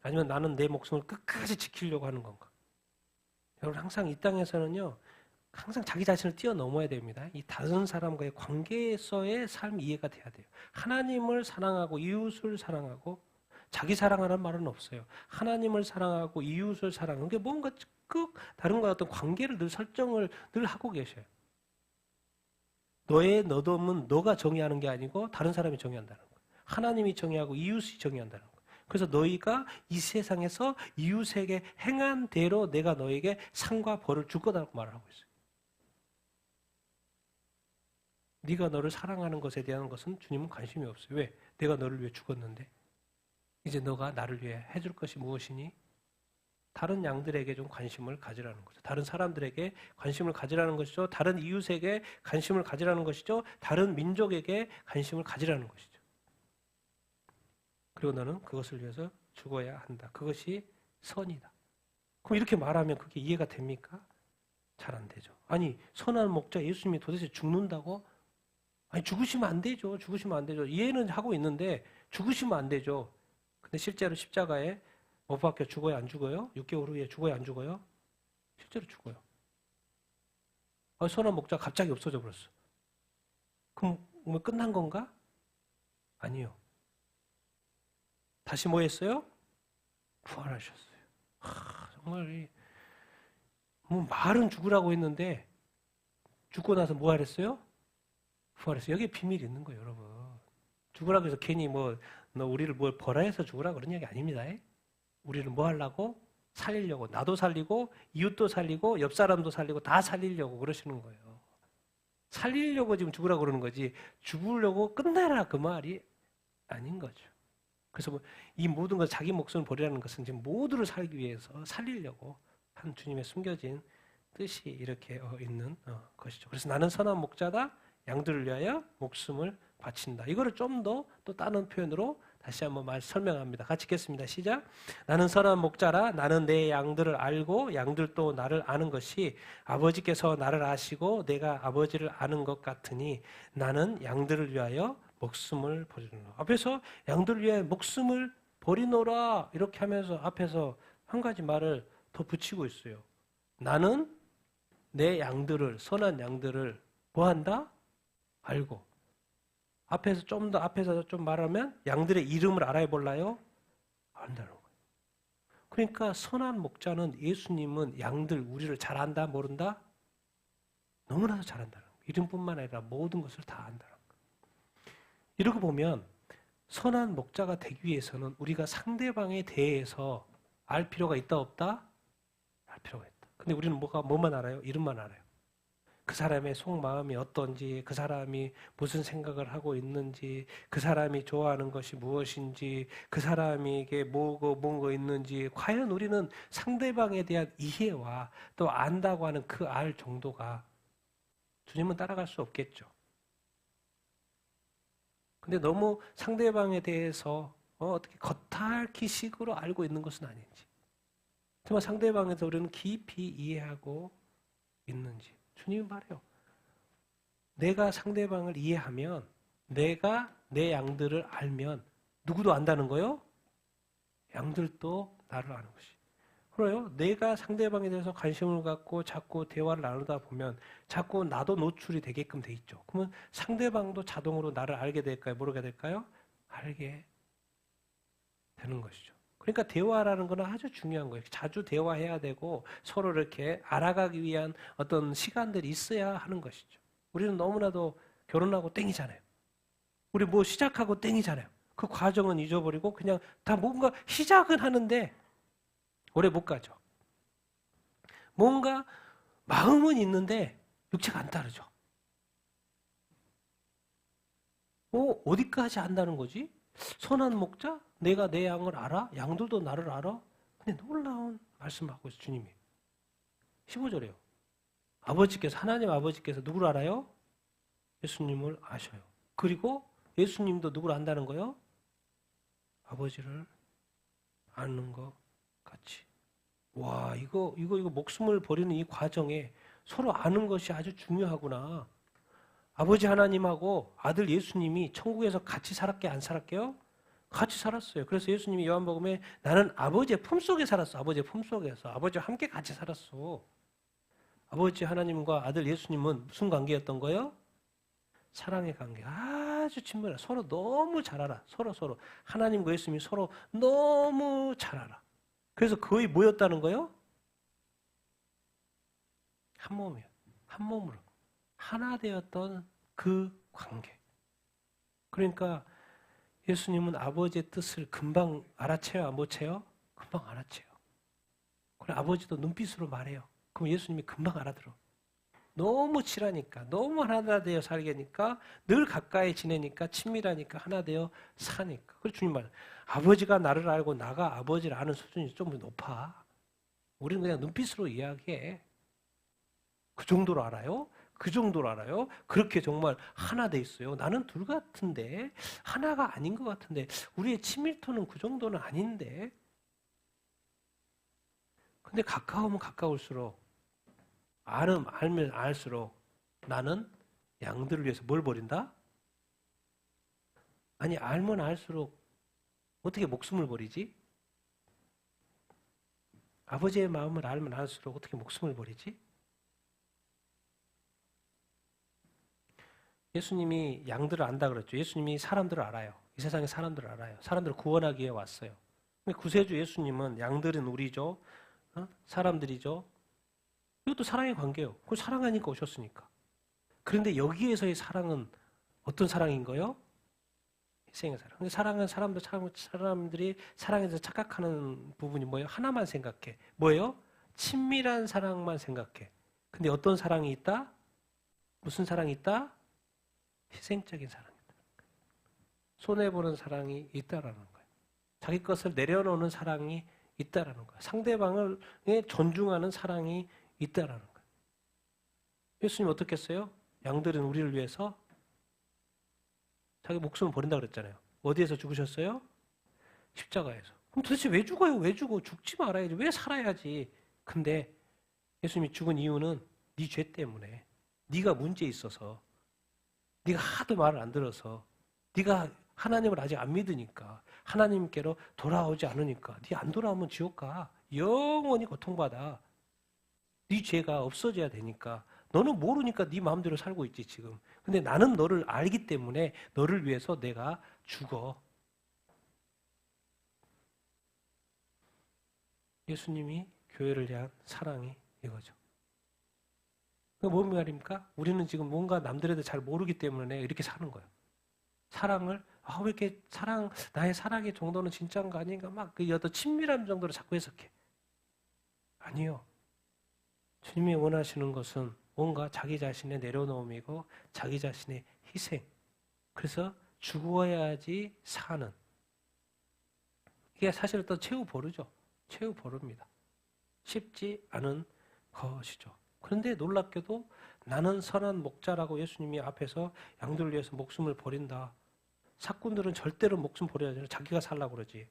S1: 아니면 나는 내 목숨을 끝까지 지키려고 하는 건가? 여러분 항상 이 땅에서는요. 항상 자기 자신을 뛰어넘어야 됩니다. 이 다른 사람과의 관계에서의 삶이 이해가 돼야 돼요. 하나님을 사랑하고 이웃을 사랑하고 자기 사랑하는 말은 없어요. 하나님을 사랑하고 이웃을 사랑하는 게 뭔가 꼭 다른 것 어떤 관계를 늘 설정을 늘 하고 계셔요. 너의 너돔은 너가 정의하는 게 아니고 다른 사람이 정의한다는 거예요. 하나님이 정의하고 이웃이 정의한다는 거예요. 그래서 너희가 이 세상에서 이웃에게 행한 대로 내가 너에게 상과 벌을 줄 거다라고 말을 하고 있어요. 네가 너를 사랑하는 것에 대한 것은 주님은 관심이 없어요. 왜? 내가 너를 위해 죽었는데 이제 너가 나를 위해 해줄 것이 무엇이니? 다른 양들에게 좀 관심을 가지라는 거죠. 다른 사람들에게 관심을 가지라는 것이죠. 다른 이웃에게 관심을 가지라는 것이죠. 다른 민족에게 관심을 가지라는 것이죠. 그리고 너는 그것을 위해서 죽어야 한다. 그것이 선이다. 그럼 이렇게 말하면 그게 이해가 됩니까? 잘 안 되죠. 아니 선한 목자 예수님이 도대체 죽는다고? 아니 죽으시면 안 되죠. 죽으시면 안 되죠. 이해는 하고 있는데 죽으시면 안 되죠. 근데 실제로 십자가에 못 박혀 죽어요? 안 죽어요? 6개월 후에 죽어요? 안 죽어요? 실제로 죽어요. 선한 목자 갑자기 없어져 버렸어. 그럼 뭐 끝난 건가? 아니요. 다시 뭐 했어요? 부활하셨어요. 정말 뭐 말은 죽으라고 했는데 죽고 나서 뭐 하랬어요? 부활했어요. 여기에 비밀이 있는 거예요, 여러분. 죽으라고 해서 괜히 너 우리를 뭘 벌어야 해서 죽으라 그런 얘기 아닙니다. 우리를 뭐 하려고? 살리려고. 나도 살리고 이웃도 살리고 옆 사람도 살리고 다 살리려고 그러시는 거예요. 살리려고 지금 죽으라고 그러는 거지 죽으려고 끝내라 그 말이 아닌 거죠. 그래서 이 모든 것 자기 목숨을 버리라는 것은 지금 모두를 살기 위해서 살리려고 한 주님의 숨겨진 뜻이 이렇게 있는 것이죠. 그래서 나는 선한 목자다. 양들을 위하여 목숨을 바친다. 이거를 좀 더 또 다른 표현으로 다시 한번 설명합니다. 같이 읽겠습니다. 시작. 나는 선한 목자라. 나는 내 양들을 알고 양들도 나를 아는 것이 아버지께서 나를 아시고 내가 아버지를 아는 것 같으니 나는 양들을 위하여 목숨을 버리노라. 앞에서 양들을 위하여 목숨을 버리노라 이렇게 하면서 앞에서 한 가지 말을 더 붙이고 있어요. 나는 내 양들을 선한 양들을 뭐한다? 알고. 앞에서 좀 말하면 양들의 이름을 알아볼라요? 안다는 거예요. 그러니까 선한 목자는 예수님은 양들 우리를 잘 안다 모른다? 너무나도 잘 안다는 거예요. 이름뿐만 아니라 모든 것을 다 안다는 거예요. 이러고 보면 선한 목자가 되기 위해서는 우리가 상대방에 대해서 알 필요가 있다 없다? 알 필요가 있다. 근데 우리는 뭐만 알아요? 이름만 알아요. 그 사람의 속마음이 어떤지, 그 사람이 무슨 생각을 하고 있는지, 그 사람이 좋아하는 것이 무엇인지, 그 사람에게 뭔가 있는지, 과연 우리는 상대방에 대한 이해와 또 안다고 하는 그 알 정도가 주님은 따라갈 수 없겠죠. 근데 너무 상대방에 대해서 어떻게 겉핥기 식으로 알고 있는 것은 아닌지, 정말 상대방에 대해서 우리는 깊이 이해하고 있는지. 주님이 말해요. 내가 상대방을 이해하면, 내가 내 양들을 알면 누구도 안다는 거요? 양들도 나를 아는 것이. 그래요. 내가 상대방에 대해서 관심을 갖고 자꾸 대화를 나누다 보면 자꾸 나도 노출이 되게끔 돼 있죠. 그러면 상대방도 자동으로 나를 알게 될까요? 모르게 될까요? 알게 되는 것이죠. 그러니까 대화라는 건 아주 중요한 거예요. 자주 대화해야 되고 서로 이렇게 알아가기 위한 어떤 시간들이 있어야 하는 것이죠. 우리는 너무나도 결혼하고 땡이잖아요. 우리 뭐 시작하고 땡이잖아요. 그 과정은 잊어버리고 그냥 다 뭔가 시작은 하는데 오래 못 가죠. 뭔가 마음은 있는데 육체가 안 따르죠. 어디까지 한다는 거지? 선한 목자? 내가 내 양을 알아? 양들도 나를 알아? 근데 놀라운 말씀하고 있어요, 주님이. 15절에요. 하나님 아버지께서 누구를 알아요? 예수님을 아셔요. 그리고 예수님도 누구를 안다는 거예요? 아버지를 아는 것 같이. 와, 이거 목숨을 버리는 이 과정에 서로 아는 것이 아주 중요하구나. 아버지 하나님하고 아들 예수님이 천국에서 같이 살았게 안 살았게요? 같이 살았어요. 그래서 예수님이 요한복음에 나는 아버지의 품속에 살았어. 아버지의 품속에서. 아버지와 함께 같이 살았어. 아버지 하나님과 아들 예수님은 무슨 관계였던 거예요? 사랑의 관계. 아주 친밀해. 서로 너무 잘 알아. 서로. 하나님과 예수님이 서로 너무 잘 알아. 그래서 거의 뭐였다는 거예요? 한 몸이에요. 한 몸으로. 하나 되었던 그 관계. 그러니까 예수님은 아버지의 뜻을 금방 알아채요? 안 못채요? 금방 알아채요. 그래 아버지도 눈빛으로 말해요. 그럼 예수님이 금방 알아들어. 너무 친하니까, 너무 하나 되어 살게니까, 늘 가까이 지내니까, 친밀하니까, 하나 되어 사니까. 그래서 주님 말, 아버지가 나를 알고 나가 아버지를 아는 수준이 좀 높아. 우리는 그냥 눈빛으로 이야기해. 그 정도로 알아요? 그 정도로 알아요? 그렇게 정말 하나 돼 있어요. 나는 둘 같은데, 하나가 아닌 것 같은데, 우리의 친밀도는 그 정도는 아닌데. 근데 가까우면 가까울수록, 알면 알수록 나는 양들을 위해서 뭘 버린다? 아니, 알면 알수록 어떻게 목숨을 버리지? 아버지의 마음을 알면 알수록 어떻게 목숨을 버리지? 예수님이 양들을 안다 그랬죠. 예수님이 사람들을 알아요. 이 세상의 사람들을 알아요. 사람들을 구원하기 위해 왔어요. 구세주 예수님은 양들은 우리죠. 사람들이죠. 이것도 사랑의 관계예요. 그걸 사랑하니까 오셨으니까. 그런데 여기에서의 사랑은 어떤 사랑인 거예요? 희생의 사랑. 근데 사랑은 사람들이 사랑에서 착각하는 부분이 뭐예요? 하나만 생각해. 뭐예요? 친밀한 사랑만 생각해. 근데 어떤 사랑이 있다? 무슨 사랑이 있다? 희생적인 사랑이 있다. 손해보는 사랑이 있다라는 거예요. 자기 것을 내려놓는 사랑이 있다라는 거예요. 상대방을 존중하는 사랑이 있다라는 거예요. 예수님 어떻게 했어요? 양들은 우리를 위해서 자기 목숨을 버린다 그랬잖아요. 어디에서 죽으셨어요? 십자가에서. 그럼 도대체 왜 죽어요? 왜 죽어? 죽지 말아야지. 왜 살아야지? 근데 예수님이 죽은 이유는 네 죄 때문에. 네가 문제 있어서. 네가 하도 말을 안 들어서. 네가 하나님을 아직 안 믿으니까. 하나님께로 돌아오지 않으니까. 네 안 돌아오면 지옥 가. 영원히 고통받아. 네 죄가 없어져야 되니까. 너는 모르니까 네 마음대로 살고 있지 지금. 근데 나는 너를 알기 때문에 너를 위해서 내가 죽어. 예수님이 교회를 향한 사랑이 이거죠. 그게 뭔 말입니까? 우리는 지금 뭔가 남들에 대해 잘 모르기 때문에 이렇게 사는 거예요. 사랑을 왜 이렇게 나의 사랑의 정도는 진짜인가 아닌가 막 그 어떤 친밀한 정도로 자꾸 해석해. 아니요. 주님이 원하시는 것은 뭔가 자기 자신의 내려놓음이고 자기 자신의 희생. 그래서 죽어야지 사는. 이게 사실 어떤 최후 보루죠. 최후 보루입니다. 쉽지 않은 것이죠. 그런데 놀랍게도 나는 선한 목자라고 예수님이 앞에서 양들을 위해서 목숨을 버린다. 사꾼들은 절대로 목숨 버려야 되나 자기가 살라고 그러지.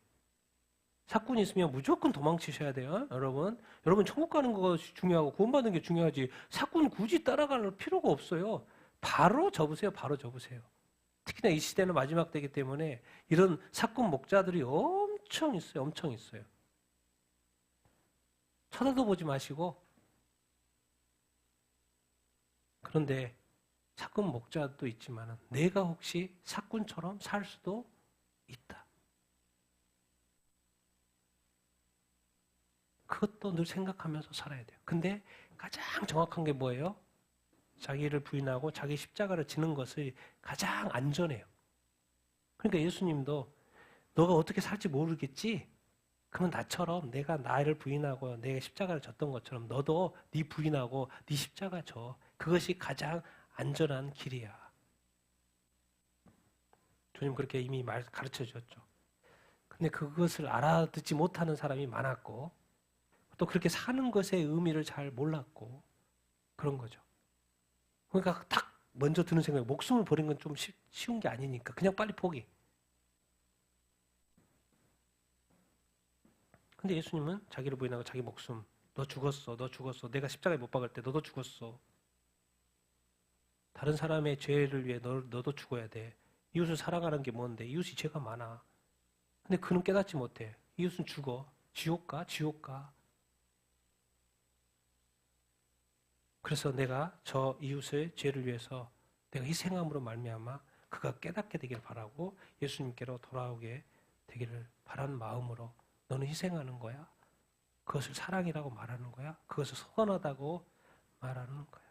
S1: 사건이 있으면 무조건 도망치셔야 돼요. 여러분 천국 가는 것이 중요하고 구원받는 게 중요하지. 사건 굳이 따라갈 필요가 없어요. 바로 접으세요. 특히나 이 시대는 마지막 때이기 때문에 이런 사건 목자들이 엄청 있어요. 엄청 있어요. 쳐다도 보지 마시고. 그런데 사꾼 목자도 있지만 내가 혹시 사꾼처럼 살 수도 있다. 그것도 늘 생각하면서 살아야 돼요. 근데 가장 정확한 게 뭐예요? 자기를 부인하고 자기 십자가를 지는 것이 가장 안전해요. 그러니까 예수님도 너가 어떻게 살지 모르겠지? 그러면 나처럼 내가 나를 부인하고 내가 십자가를 졌던 것처럼 너도 네 부인하고 네 십자가 져. 그것이 가장 안전한 길이야. 주님 그렇게 이미 가르쳐 주셨죠. 근데 그것을 알아듣지 못하는 사람이 많았고 또 그렇게 사는 것의 의미를 잘 몰랐고 그런 거죠. 그러니까 딱 먼저 드는 생각이 목숨을 버린 건 좀 쉬운 게 아니니까 그냥 빨리 포기. 근데 예수님은 자기를 부인하고 자기 목숨, 너 죽었어, 너 죽었어. 내가 십자가에 못 박을 때 너도 죽었어. 다른 사람의 죄를 위해 너도 죽어야 돼. 이웃을 사랑하는 게 뭔데? 이웃이 죄가 많아. 근데 그는 깨닫지 못해. 이웃은 죽어. 지옥 가? 지옥 가. 그래서 내가 저 이웃의 죄를 위해서 내가 희생함으로 말미암아 그가 깨닫게 되길 바라고 예수님께로 돌아오게 되기를 바라는 마음으로 너는 희생하는 거야? 그것을 사랑이라고 말하는 거야? 그것을 선하다고 말하는 거야?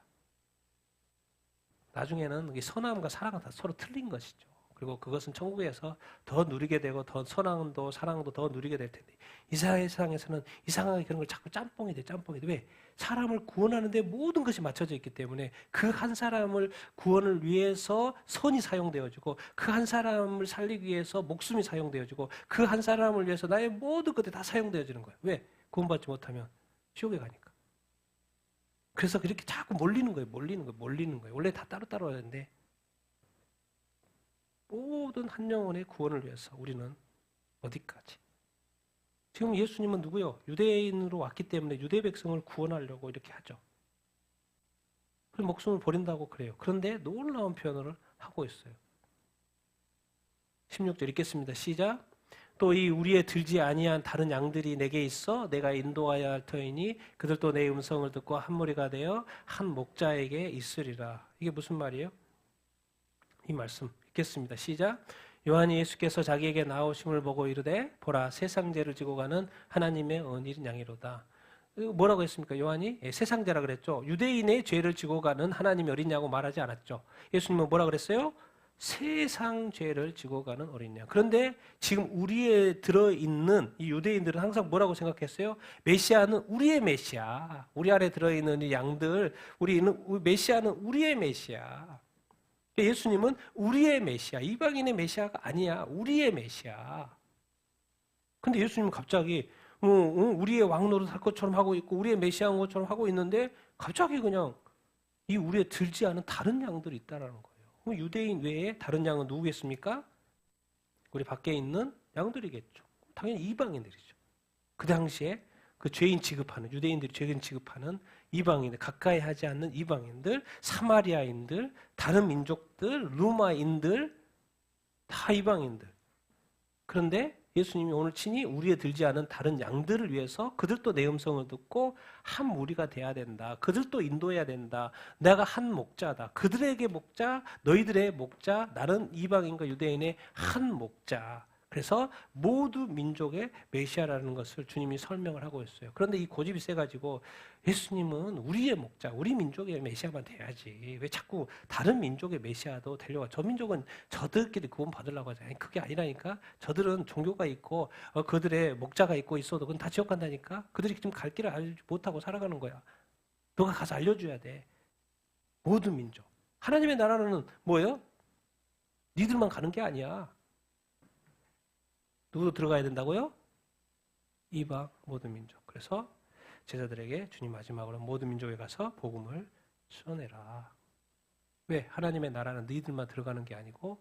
S1: 나중에는 이 선함과 사랑은 다 서로 틀린 것이죠. 그리고 그것은 천국에서 더 누리게 되고 더 선함도 사랑도 더 누리게 될 텐데 이 세상에서는 이상하게 그런 걸 자꾸 짬뽕이 돼. 왜? 사람을 구원하는데 모든 것이 맞춰져 있기 때문에 그 한 사람을 구원을 위해서 선이 사용되어지고 그 한 사람을 살리기 위해서 목숨이 사용되어지고 그 한 사람을 위해서 나의 모든 것들이 다 사용되어지는 거예요. 왜? 구원받지 못하면 지옥에 가니까. 그래서 그렇게 자꾸 몰리는 거예요. 원래 다 따로따로 하는데 모든 한 영혼의 구원을 위해서 우리는 어디까지? 지금 예수님은 누구요? 유대인으로 왔기 때문에 유대 백성을 구원하려고 이렇게 하죠. 그래서 목숨을 버린다고 그래요. 그런데 놀라운 표현을 하고 있어요. 16절 읽겠습니다. 시작. 또 이 우리의 들지 아니한 다른 양들이 내게 있어 내가 인도하여야 할 터이니 그들도 내 음성을 듣고 한 무리가 되어 한 목자에게 있으리라. 이게 무슨 말이에요? 이 말씀 읽겠습니다. 시작. 요한이 예수께서 자기에게 나오심을 보고 이르되 보라 세상 죄를 지고 가는 하나님의 어린 양이로다. 뭐라고 했습니까? 요한이 세상 죄라 그랬죠. 유대인의 죄를 지고 가는 하나님의 어린 양이라고 말하지 않았죠. 예수님은 뭐라 그랬어요? 세상 죄를 지고 가는 어린 양. 그런데 지금 우리에 들어있는 이 유대인들은 항상 뭐라고 생각했어요? 메시아는 우리의 메시아. 우리 안에 들어있는 이 양들, 메시아는 우리의 메시아. 예수님은 우리의 메시아, 이방인의 메시아가 아니야. 우리의 메시아. 근데 예수님은 갑자기 우리의 왕노릇 할 것처럼 하고 있고 우리의 메시아인 것처럼 하고 있는데 갑자기 그냥 이 우리에 들지 않은 다른 양들이 있다라는 거예요. 그럼 유대인 외에 다른 양은 누구겠습니까? 우리 밖에 있는 양들이겠죠. 당연히 이방인들이죠. 그 당시에 그 죄인 취급하는 유대인들이 죄인 취급하는 이방인들, 가까이 하지 않는 이방인들, 사마리아인들, 다른 민족들, 로마인들 다 이방인들. 그런데 예수님이 오늘 친히 우리에 들지 않은 다른 양들을 위해서 그들도 내 음성을 듣고 한 무리가 돼야 된다. 그들도 인도해야 된다. 내가 한 목자다. 그들에게 목자, 너희들의 목자, 나는 이방인과 유대인의 한 목자. 그래서 모두 민족의 메시아라는 것을 주님이 설명을 하고 있어요. 그런데 이 고집이 세가지고 예수님은 우리의 목자, 우리 민족의 메시아만 돼야지. 왜 자꾸 다른 민족의 메시아도 되려고 저 민족은 저들끼리 구원 받으려고 하잖아요. 그게 아니라니까. 저들은 종교가 있고 그들의 목자가 있고 있어도 그건 다 지옥 간다니까. 그들이 지금 갈 길을 알지 못하고 살아가는 거야. 너가 가서 알려줘야 돼. 모든 민족. 하나님의 나라는 뭐예요? 니들만 가는 게 아니야. 누구도 들어가야 된다고요? 이방 모든 민족. 그래서 제자들에게 주님 마지막으로 모든 민족에 가서 복음을 전해라. 왜? 하나님의 나라는 너희들만 들어가는 게 아니고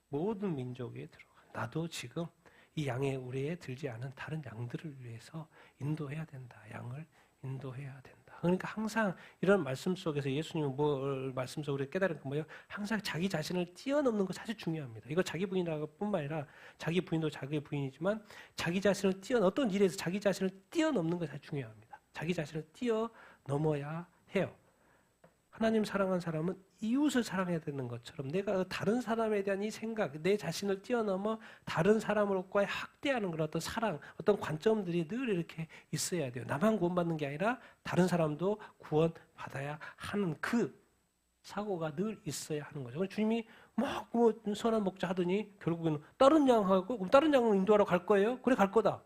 S1: 모든 민족에 들어가. 나도 지금 이 양의 우리에 들지 않은 다른 양들을 위해서 인도해야 된다. 양을 인도해야 된다. 그러니까 항상 이런 말씀 속에서 예수님은 뭘 말씀 속으로 깨달은 건 뭐예요? 항상 자기 자신을 뛰어넘는 거 사실 중요합니다. 이거 자기 부인이라고 뿐만 아니라 자기 부인도 자기 부인이지만 자기 자신을 어떤 일에서 자기 자신을 뛰어넘는 거 사실 중요합니다. 자기 자신을 뛰어넘어야 해요. 하나님 사랑하는 사람은 이웃을 사랑해야 되는 것처럼 내가 다른 사람에 대한 이 생각, 내 자신을 뛰어넘어 다른 사람과의 학대하는 그런 어떤 사랑, 어떤 관점들이 늘 이렇게 있어야 돼요. 나만 구원받는 게 아니라 다른 사람도 구원받아야 하는 그 사고가 늘 있어야 하는 거죠. 주님이 막 선한 목자 하더니 결국에는 다른 양하고 그럼 다른 양을 인도하러 갈 거예요? 그래 갈 거다.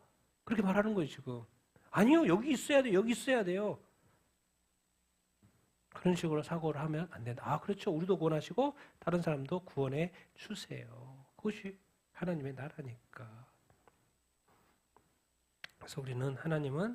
S1: 그렇게 말하는 거예요 지금. 아니요 여기 있어야 돼요. 여기 있어야 돼요. 그런 식으로 사고를 하면 안 된다. 아, 그렇죠. 우리도 구원하시고 다른 사람도 구원해 주세요. 그것이 하나님의 나라니까. 그래서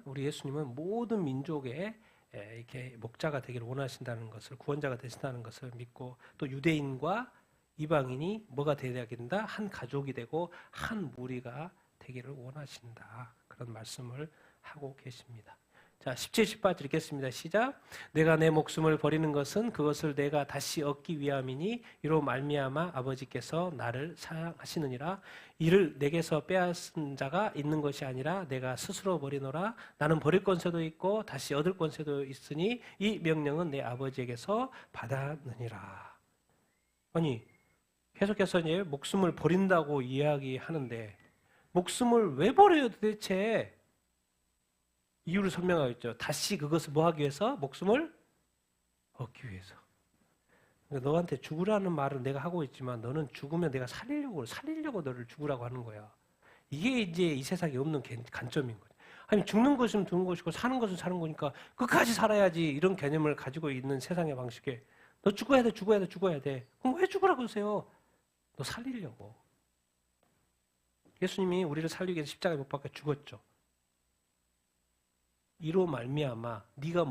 S1: 우리 예수님은 모든 민족의 이렇게 목자가 되기를 원하신다는 것을, 구원자가 되신다는 것을 믿고 또 유대인과 이방인이 뭐가 되어야 된다? 한 가족이 되고 한 무리가 되기를 원하신다. 그런 말씀을 하고 계십니다. 자, 17, 18절 읽겠습니다. 시작. 내가 내 목숨을 버리는 것은 그것을 내가 다시 얻기 위함이니 이로 말미암아 아버지께서 나를 사랑하시느니라. 이를 내게서 빼앗은 자가 있는 것이 아니라 내가 스스로 버리노라. 나는 버릴 권세도 있고 다시 얻을 권세도 있으니 이 명령은 내 아버지에게서 받았느니라. 아니, 계속해서 이제 목숨을 버린다고 이야기하는데 목숨을 왜 버려요 도대체? 이유를 설명하겠죠. 다시 그것을 뭐 하기 위해서? 목숨을 얻기 위해서. 그러니까 너한테 죽으라는 말을 내가 하고 있지만 너는 죽으면 내가 살리려고 너를 죽으라고 하는 거야. 이게 이제 이 세상에 없는 관점인 거죠. 아니 죽는 것은 죽는 것이고 사는 것은 사는 거니까 끝까지 살아야지 이런 개념을 가지고 있는 세상의 방식에 너 죽어야 돼. 그럼 왜 죽으라고 그러세요? 너 살리려고. 예수님이 우리를 살리기 위해서 십자가에 못 박혀 죽었죠. 이로 말미암아 네가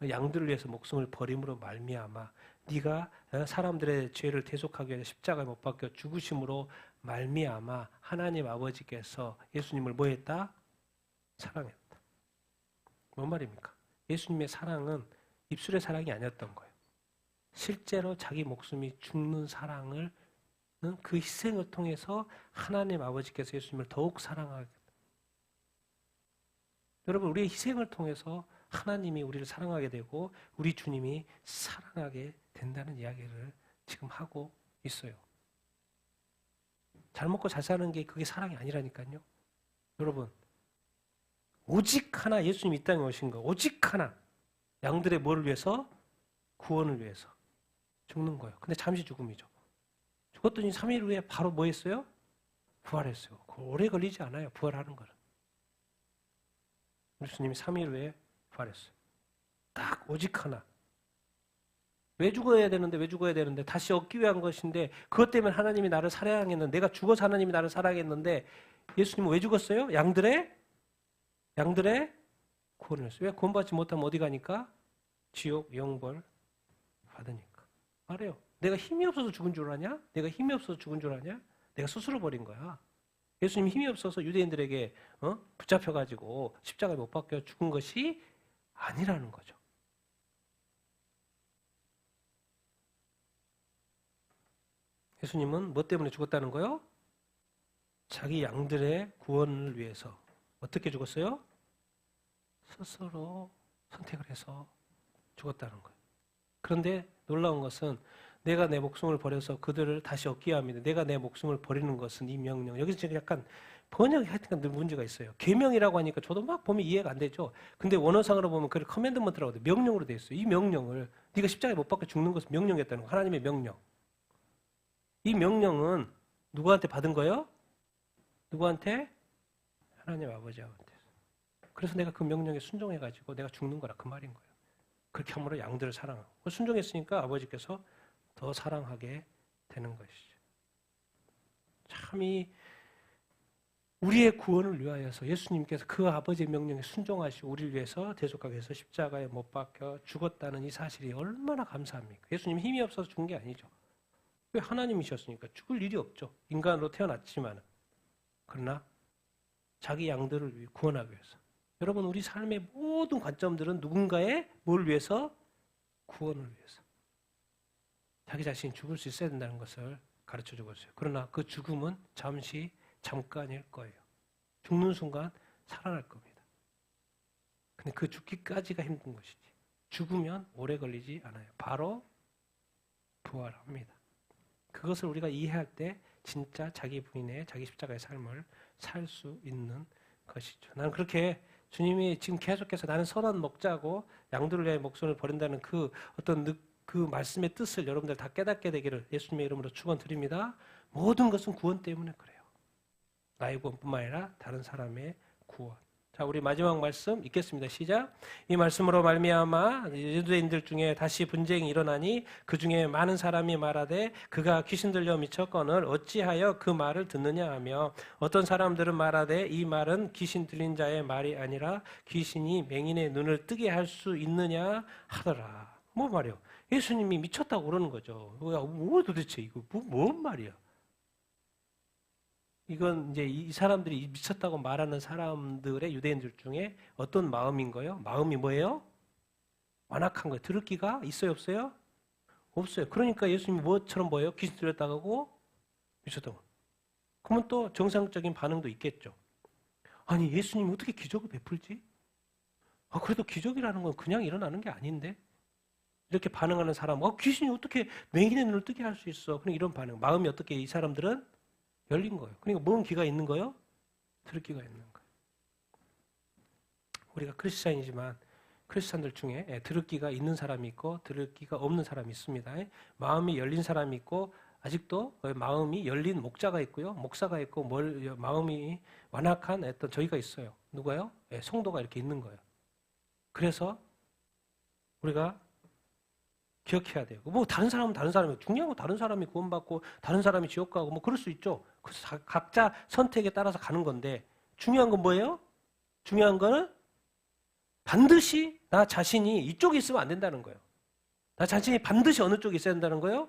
S1: 양들을 위해서 목숨을 버림으로 말미암아 네가 사람들의 죄를 대속하기 위해서 십자가에 못 박혀 죽으심으로 말미암아 하나님 아버지께서 예수님을 뭐 했다? 사랑했다. 뭔 말입니까? 예수님의 사랑은 입술의 사랑이 아니었던 거예요. 실제로 자기 목숨이 죽는 사랑을 그 희생을 통해서 하나님 아버지께서 예수님을 더욱 사랑하게. 여러분 우리의 희생을 통해서 하나님이 우리를 사랑하게 되고 우리 주님이 사랑하게 된다는 이야기를 지금 하고 있어요. 잘 먹고 잘 사는 게 그게 사랑이 아니라니까요. 여러분 오직 하나 예수님이 이 땅에 오신 거 오직 하나 양들의 뭐를 위해서? 구원을 위해서 죽는 거예요. 근데 잠시 죽음이죠. 죽었더니 3일 후에 바로 뭐 했어요? 부활했어요. 오래 걸리지 않아요. 부활하는 거는. 예수님이 3일 후에 부활했어요. 딱 오직 하나. 왜 죽어야 되는데 다시 얻기 위한 것인데 그것 때문에 하나님이 나를 사랑했는데 내가 죽어서 하나님이 나를 사랑했는데 예수님은 왜 죽었어요? 양들의 구원을 했어요. 왜 구원받지 못하면 어디 가니까? 지옥 영벌 받으니까. 말해요. 내가 힘이 없어서 죽은 줄 아냐? 내가 스스로 버린 거야. 예수님이 힘이 없어서 유대인들에게 붙잡혀가지고 십자가에 못 박혀 죽은 것이 아니라는 거죠. 예수님은 뭐 때문에 죽었다는 거요? 자기 양들의 구원을 위해서. 어떻게 죽었어요? 스스로 선택을 해서 죽었다는 거예요. 그런데 놀라운 것은 내가 내 목숨을 버려서 그들을 다시 얻기 위함이다. 내가 내 목숨을 버리는 것은 이 명령. 여기서 지금 약간 번역이 하여튼 늘 문제가 있어요. 계명이라고 하니까 저도 막 보면 이해가 안 되죠. 근데 원어상으로 보면 그걸 커맨드먼트라고 돼. 명령으로 돼 있어요. 이 명령을 네가 십자가에 못 박혀 죽는 것은 명령이었다는 거. 하나님의 명령. 이 명령은 누구한테 받은 거예요? 누구한테? 하나님 아버지한테. 그래서 내가 그 명령에 순종해가지고 내가 죽는 거라 그 말인 거예요. 그렇게 함으로 양들을 사랑하고 순종했으니까 아버지께서 더 사랑하게 되는 것이죠. 참 우리의 구원을 위하여서 예수님께서 그 아버지의 명령에 순종하시고 우리를 위해서 대속하기 위해서 십자가에 못 박혀 죽었다는 이 사실이 얼마나 감사합니까? 예수님 힘이 없어서 죽은 게 아니죠. 왜 하나님이셨으니까 죽을 일이 없죠. 인간으로 태어났지만 그러나 자기 양들을 구원하기 위해서. 여러분 우리 삶의 모든 관점들은 누군가의 뭘 위해서? 구원을 위해서. 자기 자신이 죽을 수 있어야 된다는 것을 가르쳐주고 있어요. 그러나 그 죽음은 잠깐일 거예요. 죽는 순간 살아날 겁니다. 근데 그 죽기까지가 힘든 것이지. 죽으면 오래 걸리지 않아요. 바로 부활합니다. 그것을 우리가 이해할 때 진짜 자기 부인의 자기 십자가의 삶을 살 수 있는 것이죠. 나는 그렇게 주님이 지금 계속해서 나는 선한 목자고 양들을 위해 목숨을 버린다는 그 어떤 그 말씀의 뜻을 여러분들 다 깨닫게 되기를 예수님의 이름으로 축원드립니다. 모든 것은 구원 때문에 그래요. 나의 구원뿐만 아니라 다른 사람의 구원. 자, 우리 마지막 말씀 읽겠습니다. 시작. 이 말씀으로 말미암아 유대인들 중에 다시 분쟁이 일어나니 그 중에 많은 사람이 말하되 그가 귀신 들려 미쳤거늘 어찌하여 그 말을 듣느냐 하며 어떤 사람들은 말하되 이 말은 귀신 들린 자의 말이 아니라 귀신이 맹인의 눈을 뜨게 할 수 있느냐 하더라. 뭐 말이요? 예수님이 미쳤다고 그러는 거죠. 뭐 도대체 이거 뭔 말이야? 이건 이제 이 사람들이 미쳤다고 말하는 사람들의 유대인들 중에 어떤 마음인 거예요? 마음이 뭐예요? 완악한 거예요. 들을 기가 있어요, 없어요? 없어요. 그러니까 예수님이 뭐처럼 보여요? 귀신 들렸다고 하고 미쳤다고. 그러면 또 정상적인 반응도 있겠죠. 아니 예수님이 어떻게 기적을 베풀지? 그래도 기적이라는 건 그냥 일어나는 게 아닌데? 이렇게 반응하는 사람, 귀신이 어떻게 맹인의 눈을 뜨게 할 수 있어? 그냥 이런 반응. 마음이 어떻게 이 사람들은 열린 거예요. 그러니까 뭔 귀가 있는 거예요? 들을 귀가 있는 거예요. 우리가 크리스찬이지만 크리스찬들 중에 들을 귀가 있는 사람이 있고 들을 귀가 없는 사람이 있습니다. 마음이 열린 사람이 있고 아직도 마음이 열린 목자가 있고요. 목사가 있고 마음이 완악한 어떤 저희가 있어요. 누가요? 성도가 이렇게 있는 거예요. 그래서 우리가 기억해야 돼요. 뭐 다른 사람은 다른 사람이고 중요한 건 다른 사람이 구원받고 다른 사람이 지옥 가고 뭐 그럴 수 있죠. 그래서 각자 선택에 따라서 가는 건데 중요한 건 뭐예요? 중요한 거는 반드시 나 자신이 이쪽에 있으면 안 된다는 거예요. 나 자신이 반드시 어느 쪽에 있어야 된다는 거예요?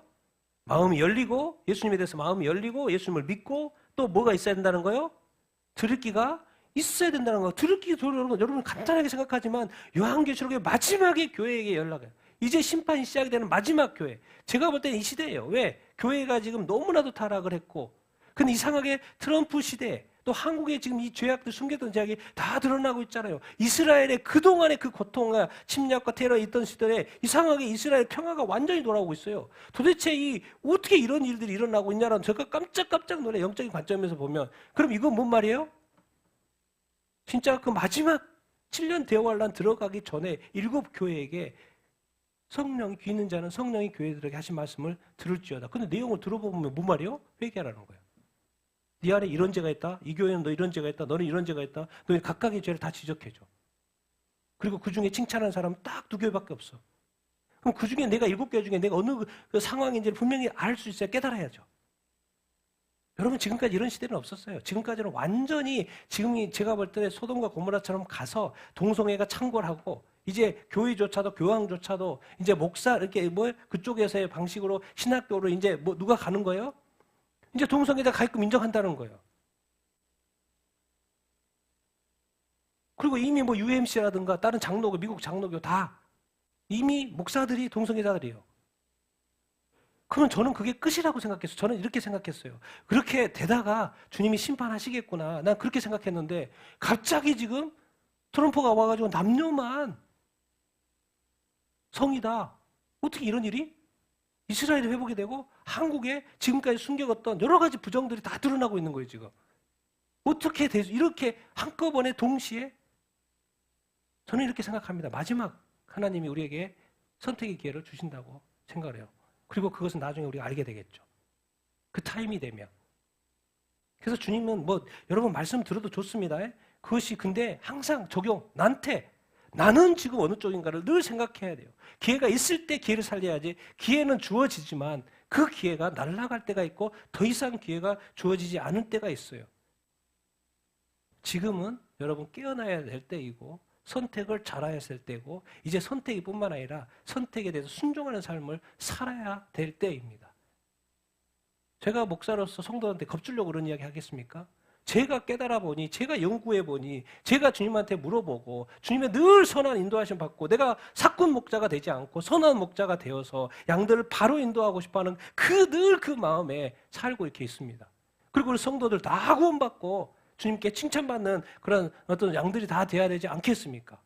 S1: 마음이 열리고 예수님에 대해서 마음이 열리고 예수님을 믿고 또 뭐가 있어야 된다는 거예요? 들을 귀가 있어야 된다는 거예요. 들을 귀 여러분 간단하게 생각하지만 요한계시록의 마지막에 교회에게 연락해요. 이제 심판이 시작이 되는 마지막 교회. 제가 볼 때는 이 시대예요. 왜? 교회가 지금 너무나도 타락을 했고 근데 이상하게 트럼프 시대 또 한국에 지금 이 죄악들 숨겼던 죄악이 다 드러나고 있잖아요. 이스라엘의 그동안의 그 고통과 침략과 테러 있던 시절에 이상하게 이스라엘 평화가 완전히 돌아오고 있어요. 도대체 어떻게 이런 일들이 일어나고 있냐라는 제가 깜짝깜짝 놀래 영적인 관점에서 보면 그럼 이건 뭔 말이에요? 진짜 그 마지막 7년 대환란 들어가기 전에 7 교회에게 성령이 귀 있는 자는 성령이 교회들에게 하신 말씀을 들을지어다. 근데 내용을 들어보면 뭔 말이에요? 회개하라는 거예요. 네 안에 이런 죄가 있다. 이 교회는 너 이런 죄가 있다. 너는 이런 죄가 있다. 너희 각각의 죄를 다 지적해줘. 그리고 그 중에 칭찬하는 사람은 딱 2교회밖에 없어. 그럼 그 중에 내가 7교회 중에 내가 어느 그 상황인지를 분명히 알 수 있어야 깨달아야죠. 여러분 지금까지 이런 시대는 없었어요. 지금까지는 완전히 지금이 제가 볼 때 소돔과 고모라처럼 가서 동성애가 창궐하고 이제 교회조차도 교황조차도 이제 목사 이렇게 그쪽에서의 방식으로 신학교로 이제 누가 가는 거예요? 이제 동성애자 가입금 인정한다는 거예요. 그리고 이미 UMC라든가 다른 장로교, 미국 장로교 다 이미 목사들이 동성애자들이에요. 그러면 저는 그게 끝이라고 생각했어요. 저는 이렇게 생각했어요. 그렇게 되다가 주님이 심판하시겠구나. 난 그렇게 생각했는데 갑자기 지금 트럼프가 와가지고 남녀만 성이다. 어떻게 이런 일이? 이스라엘이 회복이 되고 한국에 지금까지 숨겨갔던 여러 가지 부정들이 다 드러나고 있는 거예요. 지금. 어떻게 이렇게 한꺼번에 동시에 저는 이렇게 생각합니다. 마지막 하나님이 우리에게 선택의 기회를 주신다고 생각을 해요. 그리고 그것은 나중에 우리가 알게 되겠죠. 그 타임이 되면. 그래서 주님은 여러분 말씀 들어도 좋습니다. 그것이 근데 항상 적용, 나는 지금 어느 쪽인가를 늘 생각해야 돼요. 기회가 있을 때 기회를 살려야지 기회는 주어지지만 그 기회가 날아갈 때가 있고 더 이상 기회가 주어지지 않을 때가 있어요. 지금은 여러분 깨어나야 될 때이고 선택을 잘해야 할 때고 이제 선택이 뿐만 아니라 선택에 대해서 순종하는 삶을 살아야 될 때입니다. 제가 목사로서 성도한테 겁주려고 그런 이야기 하겠습니까? 제가 깨달아 보니, 제가 연구해 보니, 제가 주님한테 물어보고 주님의 늘 선한 인도하심 받고 내가 사꾼 목자가 되지 않고 선한 목자가 되어서 양들을 바로 인도하고 싶어하는 늘 그 마음에 살고 이렇게 있습니다. 그리고 우리 성도들 다 구원받고 주님께 칭찬받는 그런 어떤 양들이 다 돼야 되지 않겠습니까?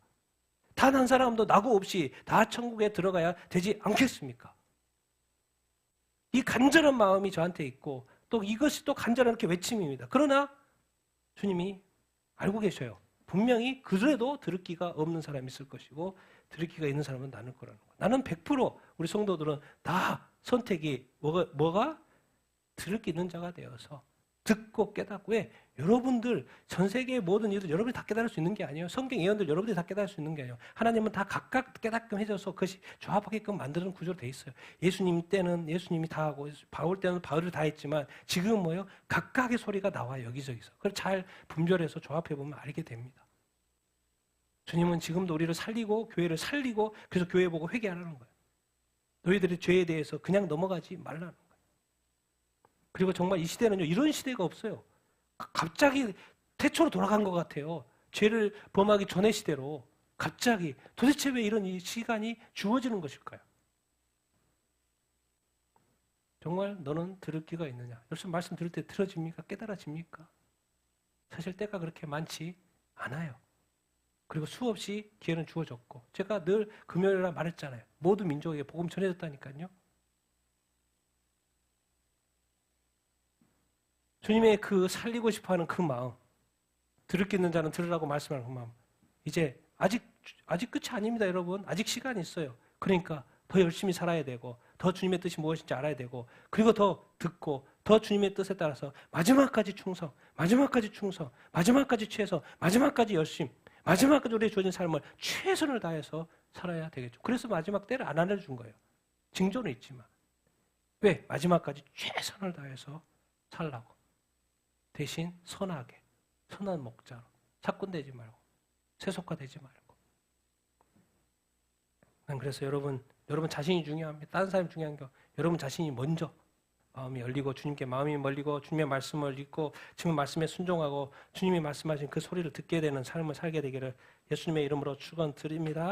S1: 단 한 사람도 낙오 없이 다 천국에 들어가야 되지 않겠습니까? 이 간절한 마음이 저한테 있고 또 이것이 또 간절한 이렇게 외침입니다. 그러나 주님이 알고 계셔요. 분명히 그래도 들을 기가 없는 사람이 있을 것이고 들을 기가 있는 사람은 나눌 거라는 거예요. 나는 100% 우리 성도들은 다 선택이 뭐가? 들을 기 있는 자가 되어서 듣고 깨닫고. 왜? 여러분들 전 세계의 모든 이들 여러분이 다 깨달을 수 있는 게 아니에요. 성경 예언들 여러분들이 다 깨달을 수 있는 게 아니에요. 하나님은 다 각각 깨닫게끔 해줘서 그것이 조합하게끔 만드는 구조로 돼 있어요. 예수님 때는 예수님이 다 하고 바울 때는 바울이 다 했지만 지금은 뭐예요? 각각의 소리가 나와요. 여기저기서. 그걸 잘 분별해서 조합해보면 알게 됩니다. 주님은 지금도 우리를 살리고 교회를 살리고 그래서 교회 보고 회개하라는 거예요. 너희들의 죄에 대해서 그냥 넘어가지 말라는 거예요. 그리고 정말 이 시대는요, 이런 시대가 없어요. 갑자기 태초로 돌아간 것 같아요. 죄를 범하기 전의 시대로 갑자기. 도대체 왜 이런 이 시간이 주어지는 것일까요? 정말 너는 들을 기가 있느냐? 요즘 말씀 들을 때 들어집니까? 깨달아집니까? 사실 때가 그렇게 많지 않아요. 그리고 수없이 기회는 주어졌고 제가 늘 금요일날 말했잖아요. 모든 민족에게 복음 전해졌다니까요. 주님의 그 살리고 싶어하는 그 마음, 들을 게 있는 자는 들으라고 말씀하는 그 마음, 이제 아직 끝이 아닙니다, 여러분. 아직 시간이 있어요. 그러니까 더 열심히 살아야 되고 더 주님의 뜻이 무엇인지 알아야 되고 그리고 더 듣고 더 주님의 뜻에 따라서 마지막까지 충성, 마지막까지 충성, 마지막까지 최선, 마지막까지 열심, 마지막까지 우리의 주어진 삶을 최선을 다해서 살아야 되겠죠. 그래서 마지막 때를 안 알려준 거예요. 징조는 있지만. 왜? 마지막까지 최선을 다해서 살라고. 대신 선하게, 선한 목자로 사꾼되지 말고 세속화되지 말고. 난 그래서 여러분 자신이 중요합니다. 다른 사람이 중요한 게 여러분 자신이 먼저 마음이 열리고 주님께 마음이 멀리고 주님의 말씀을 읽고 주님의 말씀에 순종하고 주님이 말씀하신 그 소리를 듣게 되는 삶을 살게 되기를 예수님의 이름으로 축원드립니다.